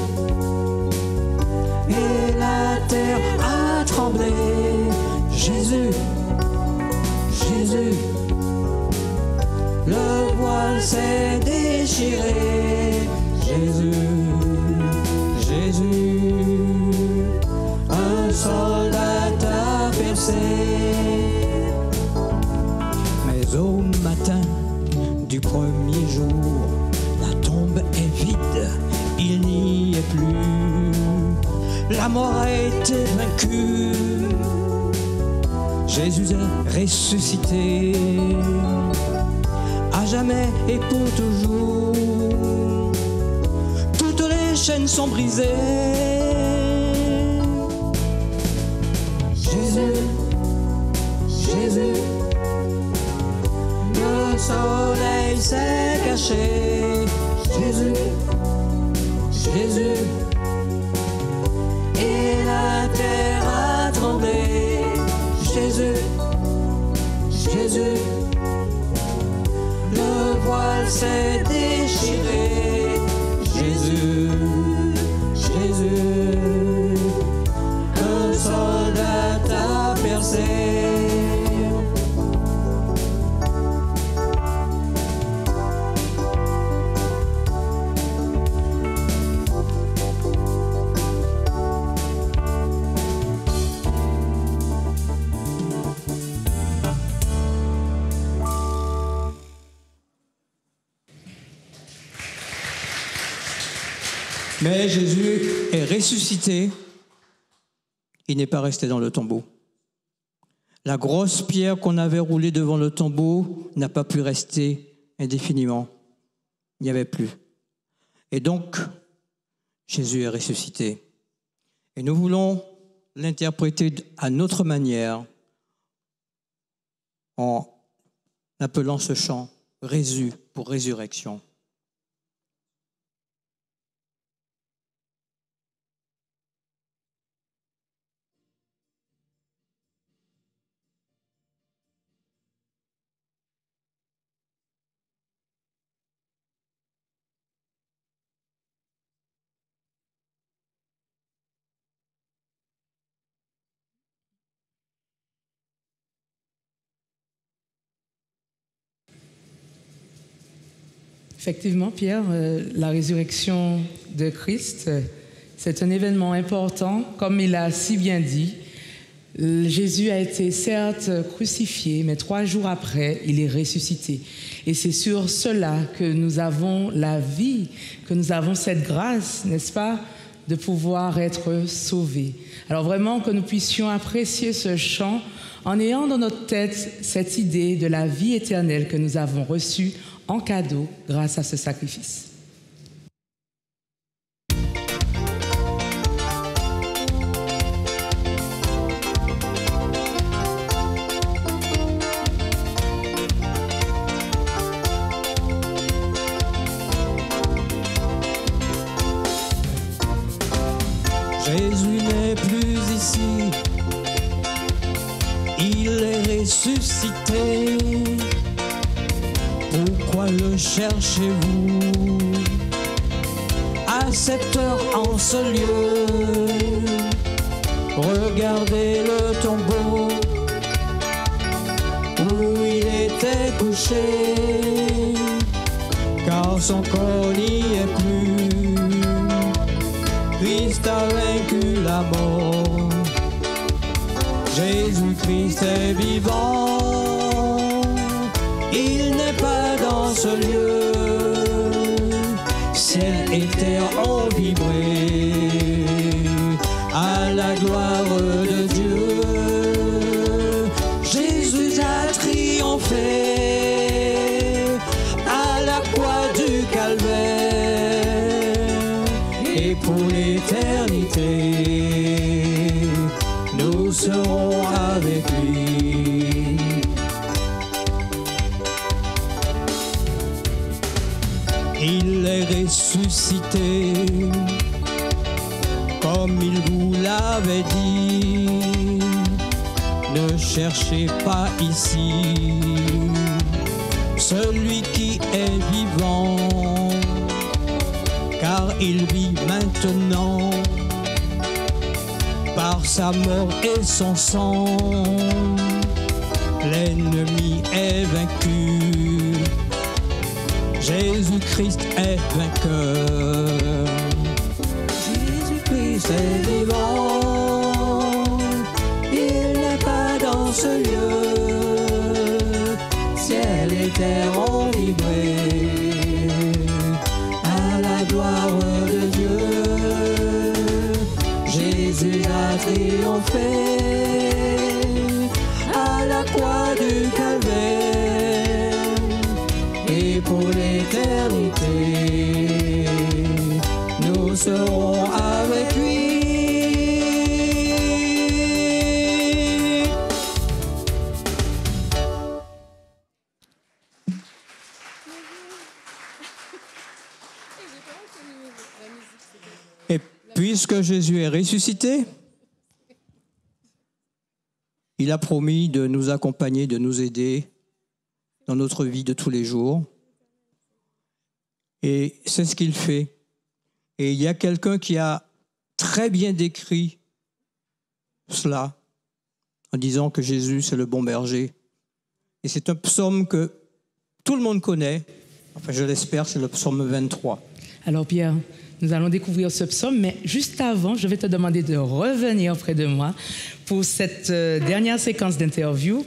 et la terre a tremblé. Jésus, Jésus, le voile s'est déchiré. Jésus, Jésus, un soldat t'a percé. Mais au matin du premier jour, la tombe est vide, il n'y est plus. La mort a été vaincue. Jésus est ressuscité, à jamais et pour toujours. Toutes les chaînes sont brisées. Jésus, Jésus, le soleil s'est caché. Jésus, Jésus, et la terre a tremblé. Jésus, Jésus, le voile s'est déchiré. Jésus, Jésus, un soldat t'a percé. Mais Jésus est ressuscité. Il n'est pas resté dans le tombeau. La grosse pierre qu'on avait roulée devant le tombeau n'a pas pu rester indéfiniment. Il n'y avait plus. Et donc, Jésus est ressuscité. Et nous voulons l'interpréter à notre manière en appelant ce chant « Résu » pour résurrection. Effectivement, Pierre, la résurrection de Christ, c'est un événement important. Comme il a si bien dit, Jésus a été certes crucifié, mais 3 jours après, il est ressuscité. Et c'est sur cela que nous avons la vie, que nous avons cette grâce, n'est-ce pas, de pouvoir être sauvés. Alors vraiment que nous puissions apprécier ce chant en ayant dans notre tête cette idée de la vie éternelle que nous avons reçue en cadeau grâce à ce sacrifice. Jésus n'est plus ici, il est ressuscité. Pourquoi le cherchez-vous à cette heure en ce lieu? Regardez le tombeau où il était couché, car son corps n'y est plus. Christ a vaincu la mort. Jésus-Christ est vivant. Il n'est pas dans ce lieu. Ciel et terre ont vibré à la gloire de Dieu. Jésus a triomphé à la croix du calvaire, et pour l'éternité nous serons avec lui. Il est ressuscité comme il vous l'avait dit. Ne cherchez pas ici celui qui est vivant, car il vit maintenant par sa mort et son sang. L'ennemi est vaincu. Jésus-Christ est vainqueur. Jésus-Christ est vivant. Il n'est pas dans ce lieu. Ciel et terre ont vibré à la gloire de Dieu. Jésus a triomphé à la croix du calvaire, et pour l'éternité nous serons avec lui. Et puisque Jésus est ressuscité, il a promis de nous accompagner, de nous aider dans notre vie de tous les jours. Et c'est ce qu'il fait. Et il y a quelqu'un qui a très bien décrit cela en disant que Jésus, c'est le bon berger. Et c'est un psaume que tout le monde connaît. Enfin, je l'espère, c'est le psaume 23. Alors Pierre, nous allons découvrir ce psaume, mais juste avant, je vais te demander de revenir près de moi pour cette dernière séquence d'interview.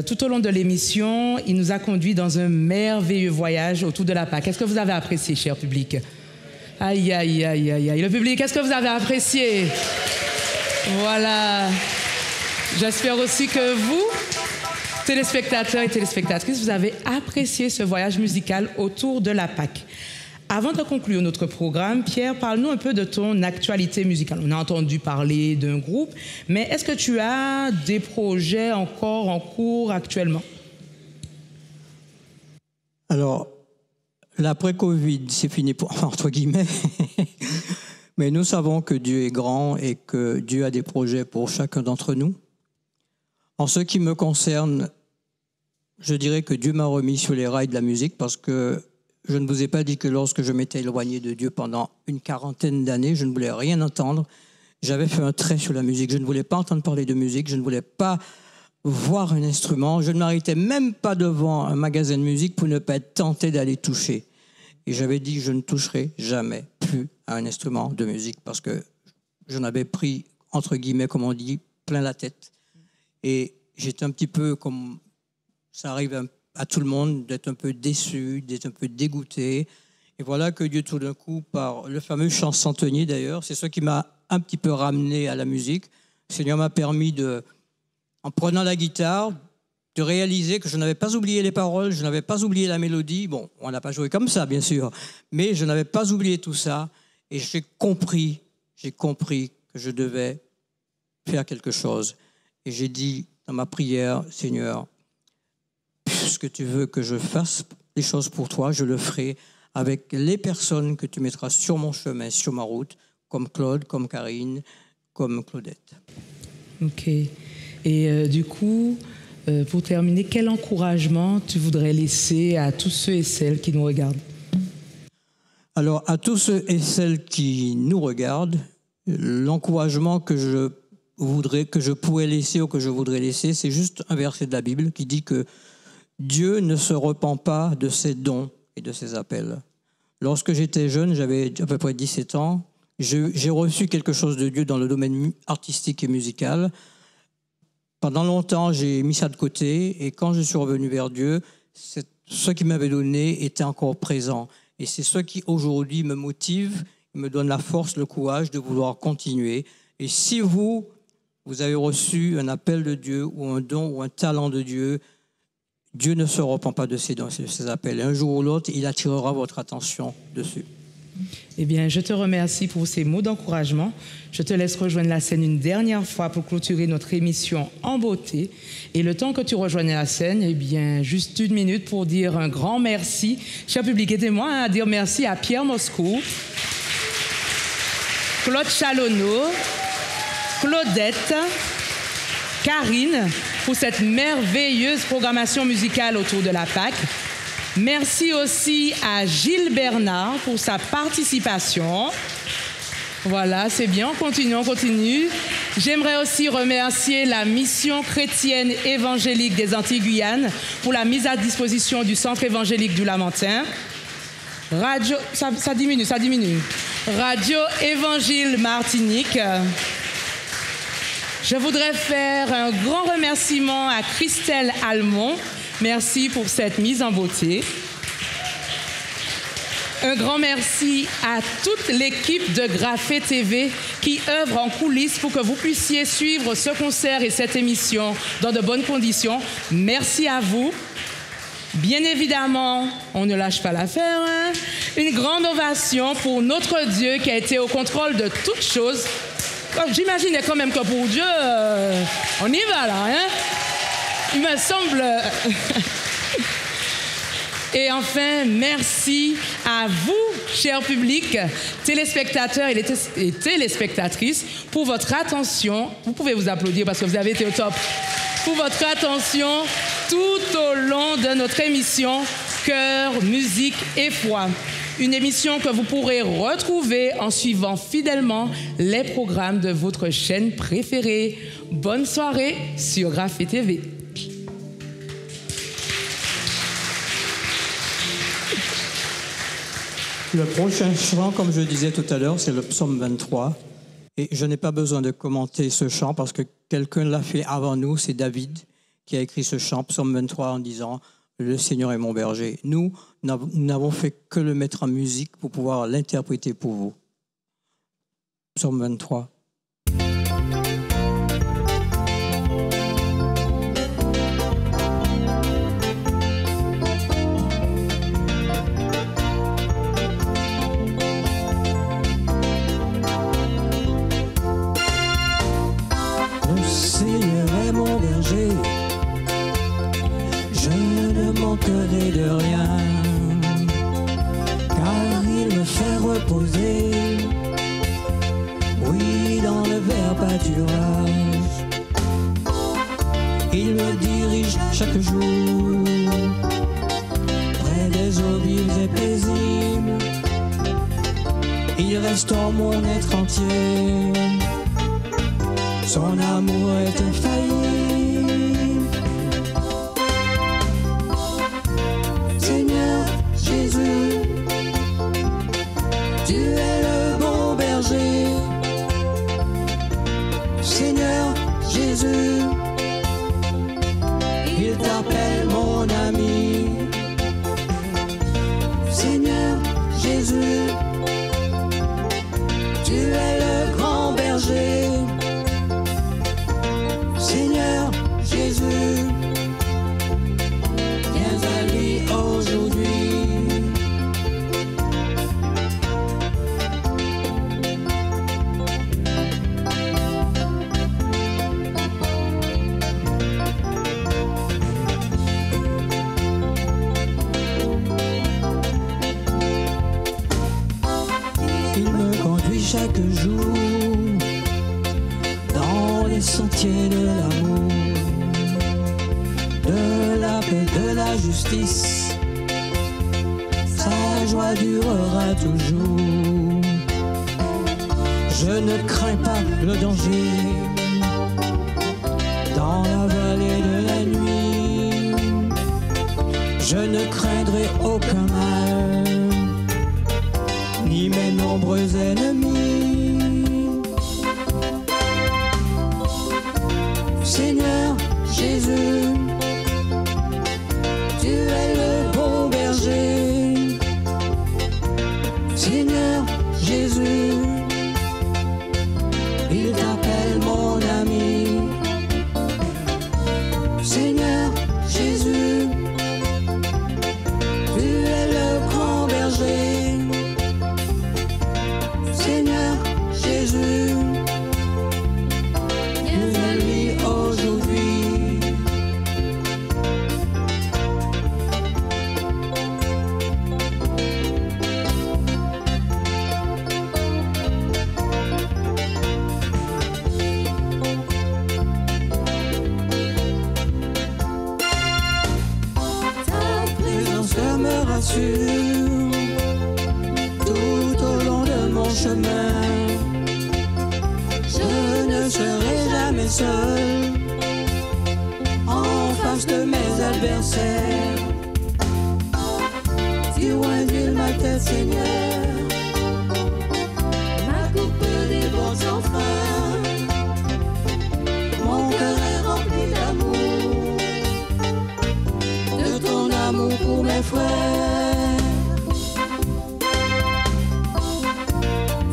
Tout au long de l'émission, il nous a conduits dans un merveilleux voyage autour de la Pâque. Qu'est-ce que vous avez apprécié, cher public? Aïe, aïe, aïe, aïe, aïe. Le public, qu'est-ce que vous avez apprécié? Voilà. J'espère aussi que vous, téléspectateurs et téléspectatrices, vous avez apprécié ce voyage musical autour de la Pâque. Avant de conclure notre programme, Pierre, parle-nous un peu de ton actualité musicale. On a entendu parler d'un groupe, mais est-ce que tu as des projets encore en cours actuellement? Alors, l'après-Covid, c'est fini pour, enfin, entre guillemets, mais nous savons que Dieu est grand et que Dieu a des projets pour chacun d'entre nous. En ce qui me concerne, je dirais que Dieu m'a remis sur les rails de la musique parce que je ne vous ai pas dit que lorsque je m'étais éloigné de Dieu pendant une quarantaine d'années, je ne voulais rien entendre. J'avais fait un trait sur la musique. Je ne voulais pas entendre parler de musique. Je ne voulais pas voir un instrument. Je ne m'arrêtais même pas devant un magasin de musique pour ne pas être tenté d'aller toucher. Et j'avais dit, je ne toucherai jamais plus à un instrument de musique parce que j'en avais pris, entre guillemets, comme on dit, plein la tête. Et j'étais un petit peu comme ça arrive à tout le monde, d'être un peu déçu, d'être un peu dégoûté. Et voilà que Dieu, tout d'un coup, par le fameux chant centenier d'ailleurs, c'est ce qui m'a un petit peu ramené à la musique. Le Seigneur m'a permis en prenant la guitare, de réaliser que je n'avais pas oublié les paroles, je n'avais pas oublié la mélodie. Bon, on n'a pas joué comme ça, bien sûr, mais je n'avais pas oublié tout ça. Et j'ai compris que je devais faire quelque chose. Et j'ai dit dans ma prière, Seigneur, puisque tu veux que je fasse les choses pour toi, je le ferai avec les personnes que tu mettras sur mon chemin, sur ma route, comme Claude, comme Karine, comme Claudette. Ok. Et du coup, pour terminer, quel encouragement tu voudrais laisser à tous ceux et celles qui nous regardent? Alors, à tous ceux et celles qui nous regardent, l'encouragement que je je pourrais laisser ou que je voudrais laisser, c'est juste un verset de la Bible qui dit que Dieu ne se repent pas de ses dons et de ses appels. Lorsque j'étais jeune, j'avais à peu près 17 ans, j'ai reçu quelque chose de Dieu dans le domaine artistique et musical. Pendant longtemps, j'ai mis ça de côté et quand je suis revenu vers Dieu, ce qu'il m'avait donné était encore présent. Et c'est ce qui aujourd'hui me motive, me donne la force, le courage de vouloir continuer. Et si vous avez reçu un appel de Dieu ou un don ou un talent de Dieu, Dieu ne se repent pas de ses dons, de ses appels. Et un jour ou l'autre, il attirera votre attention dessus. Eh bien, je te remercie pour ces mots d'encouragement. Je te laisse rejoindre la scène une dernière fois pour clôturer notre émission en beauté. Et le temps que tu rejoignes la scène, eh bien, juste une minute pour dire un grand merci. Cher public, aidez-moi à dire merci à Pierre Moscou, Claude Chalonneau, Claudette, Karine, pour cette merveilleuse programmation musicale autour de la Pâque. Merci aussi à Gilles Bernard pour sa participation. Voilà, c'est bien, on continue. J'aimerais aussi remercier la Mission chrétienne évangélique des Antilles-Guyane pour la mise à disposition du Centre évangélique du Lamentin. Ça diminue. Radio Évangile Martinique. Je voudrais faire un grand remerciement à Christelle Almond. Merci pour cette mise en beauté. Un grand merci à toute l'équipe de Graphé TV qui œuvre en coulisses pour que vous puissiez suivre ce concert et cette émission dans de bonnes conditions. Merci à vous. Bien évidemment, on ne lâche pas l'affaire. Hein? Une grande ovation pour notre Dieu qui a été au contrôle de toutes choses. J'imaginais quand même que pour Dieu, on y va là. Hein? Il me semble... Et enfin, merci à vous, chers publics, téléspectateurs et téléspectatrices, pour votre attention. Vous pouvez vous applaudir parce que vous avez été au top. Pour votre attention tout au long de notre émission Cœur, musique et foi. Une émission que vous pourrez retrouver en suivant fidèlement les programmes de votre chaîne préférée. Bonne soirée sur Graphé TV. Le prochain chant, comme je disais tout à l'heure, c'est le psaume 23. Et je n'ai pas besoin de commenter ce chant parce que quelqu'un l'a fait avant nous, c'est David qui a écrit ce chant, psaume 23, en disant « Le Seigneur est mon berger ». Nous n'avons fait que le mettre en musique pour pouvoir l'interpréter pour vous. Psaume 23. De rien, car il me fait reposer, oui, dans le vert pâturage. Il me dirige chaque jour près des eaux vives et paisibles. Il restaure mon être entier, son amour est infaillible. Jésus, tu es le bon berger. Seigneur Jésus, il t'appelle mon ami. Seigneur Jésus, tu es le grand berger. Seigneur Jésus, viens à lui aujourd'hui. Chaque jour, dans les sentiers de l'amour, de la paix, de la justice, sa joie durera toujours. Je ne crains pas le danger, je ne craindrai aucun mal, ni mes nombreux ennemis. Seigneur Jésus, tu es le bon berger. Seigneur Jésus, il t'appelle mon ami. Seigneur Jésus, tu es le grand berger. Seigneur Jésus, viens à lui aujourd'hui. Me rassure tout au long de mon chemin. Je ne serai jamais seul en face de mes adversaires. Tu oindis ma tête, Seigneur, ma coupe déborde sans fin. Mon cœur est rempli d'amour, de ton amour pour mes frères.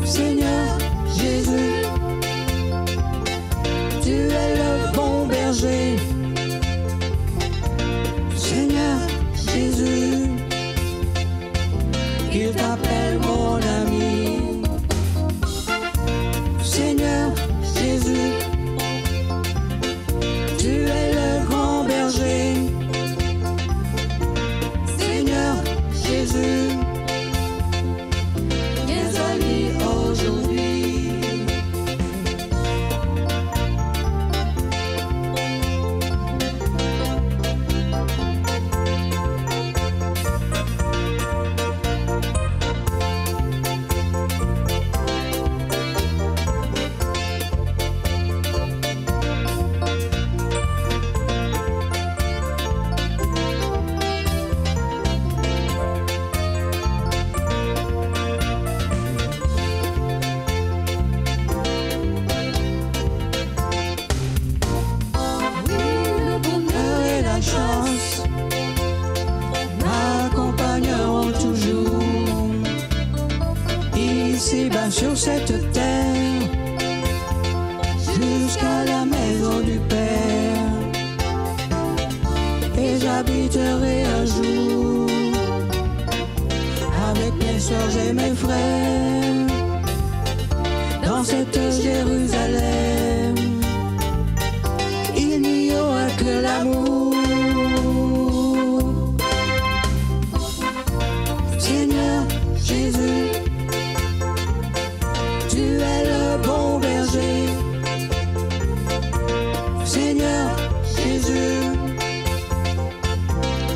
Seigneur Jésus, tu es le bon berger. Seigneur Jésus, il t'appelle mon ami. Seigneur Jésus, tu es le grand berger. Seigneur Jésus, viens à lui aujourd'hui. Sur cette terre, jusqu'à la maison du Père, et j'habiterai un jour avec mes soeurs et mes frères dans cette Jérusalem. Il n'y aura que l'amour. Seigneur Jésus, tu es le bon berger. Seigneur Jésus,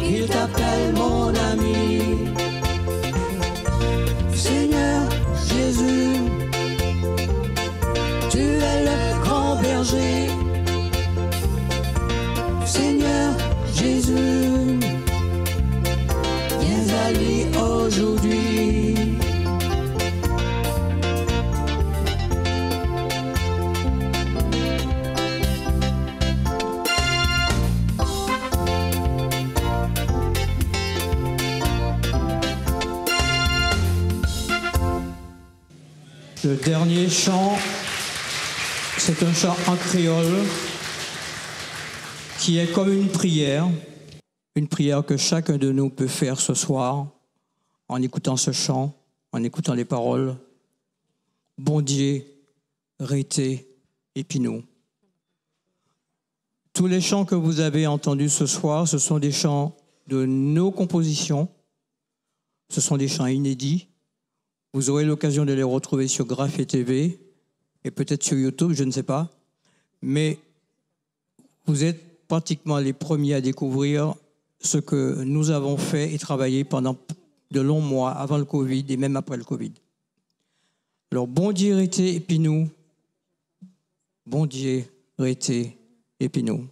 il t'appelle mon ami. Seigneur Jésus, tu es le grand berger. Seigneur Jésus, viens à lui aujourd'hui. Le dernier chant, c'est un chant en créole qui est comme une prière que chacun de nous peut faire ce soir en écoutant ce chant, en écoutant les paroles. Bon Dieu, Rété et Pinou. Tous les chants que vous avez entendus ce soir, ce sont des chants de nos compositions, ce sont des chants inédits. Vous aurez l'occasion de les retrouver sur Graphe TV et peut-être sur YouTube, je ne sais pas. Mais vous êtes pratiquement les premiers à découvrir ce que nous avons fait et travaillé pendant de longs mois avant le Covid et même après le Covid. Alors, bon Dieu, Rété et Pinou. Bon Dieu, Rété et Pinou.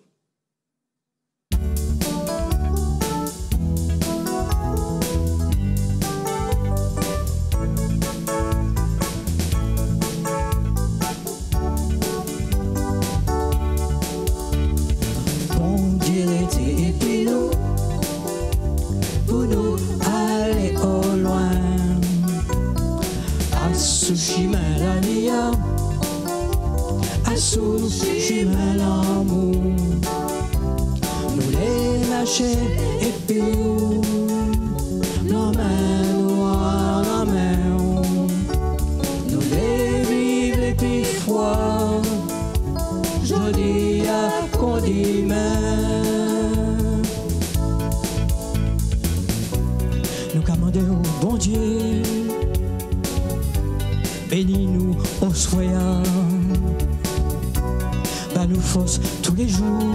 chemin l'amour. Nous les lâcher et puis l'emmène la main. Nous les vivre et puis foi. Je dis à condiment. Nous commander au bon Dieu. Bénis-nous au soya. Bah nous force tous les jours.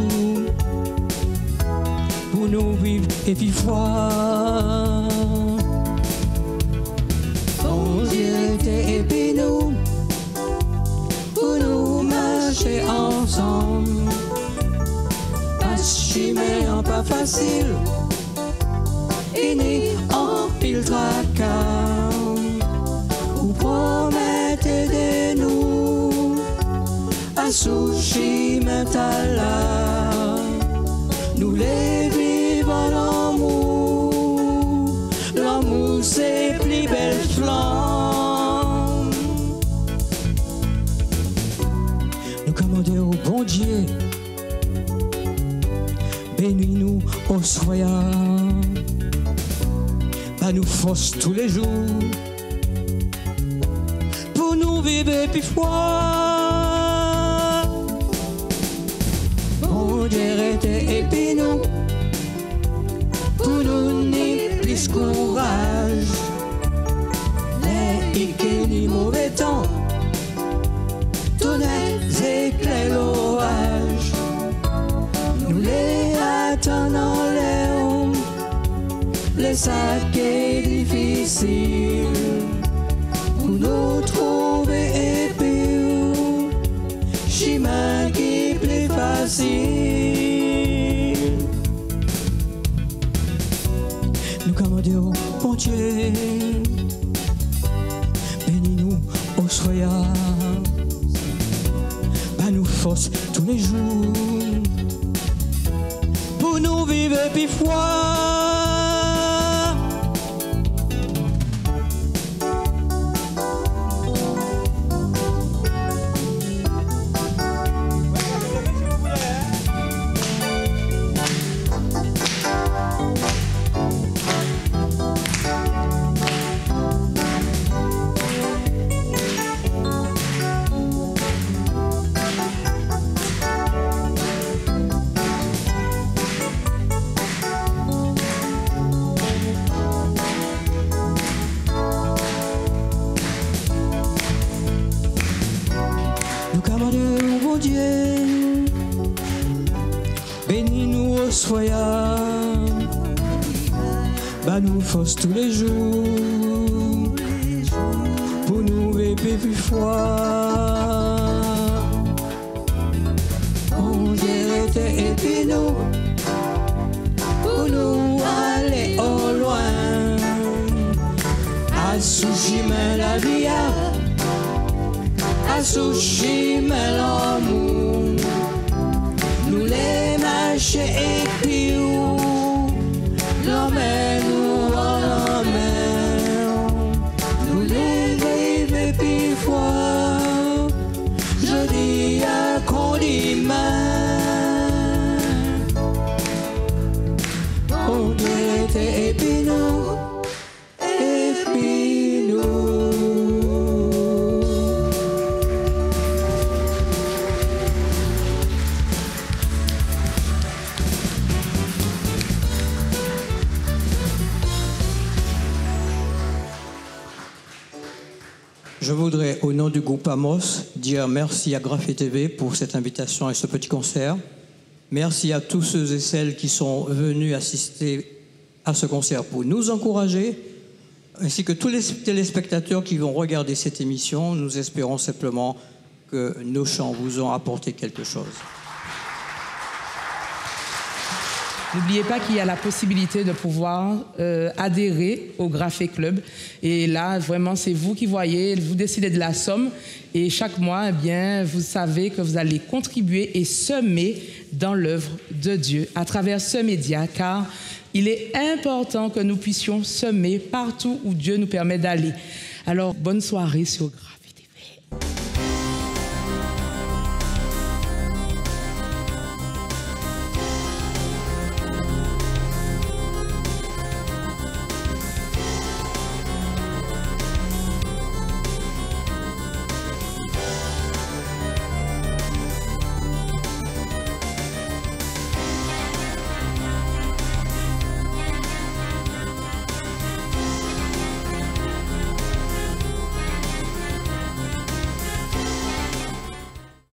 Pour nous vivre et puis foi. Bon Dieu t'es et nous. Pour nous marcher ensemble. Pas chimère, pas facile. Et ni en pile tracas. Ou promettez de nous. À souci mental. Nous les vivons l'amour. L'amour c'est plus belle flamme. Nous commander au bon Dieu. Bénis-nous au soya. Bah nous force tous les jours. Pour nous vivre et puis foi. Et puis nous, pour nous ni plus courage, les hic ni mauvais temps, tonnerre éclairs l'orage, nous les attendons les sacs difficiles, pour nous trouver et puis chemin qui est plus facile. Nous commander au bon Dieu, bénis-nous au soya, bah nous force tous les jours, pour nous vivre et puis foi. Bénis-nous au soya, bah nous force tous les jours, pour nous vivre plus foi. On dirait et puis nous, pour nous aller au loin, à sous-chemin la vie, à sous-chemin l'amour. Nous les marcher et puis l'emmène en l'emmène. Nous les vivre et puis foi. Je dis à condiment. On était et puis nous. Et puis nous. Je voudrais, au nom du groupe Amos, dire merci à Graphe TV pour cette invitation et ce petit concert. Merci à tous ceux et celles qui sont venus assister à ce concert pour nous encourager, ainsi que tous les téléspectateurs qui vont regarder cette émission. Nous espérons simplement que nos chants vous ont apporté quelque chose. N'oubliez pas qu'il y a la possibilité de pouvoir adhérer au Graphe Club. Et là, vraiment, c'est vous qui voyez, vous décidez de la somme. Et chaque mois, eh bien, vous savez que vous allez contribuer et semer dans l'œuvre de Dieu à travers ce média, car il est important que nous puissions semer partout où Dieu nous permet d'aller. Alors, bonne soirée sur Graphe.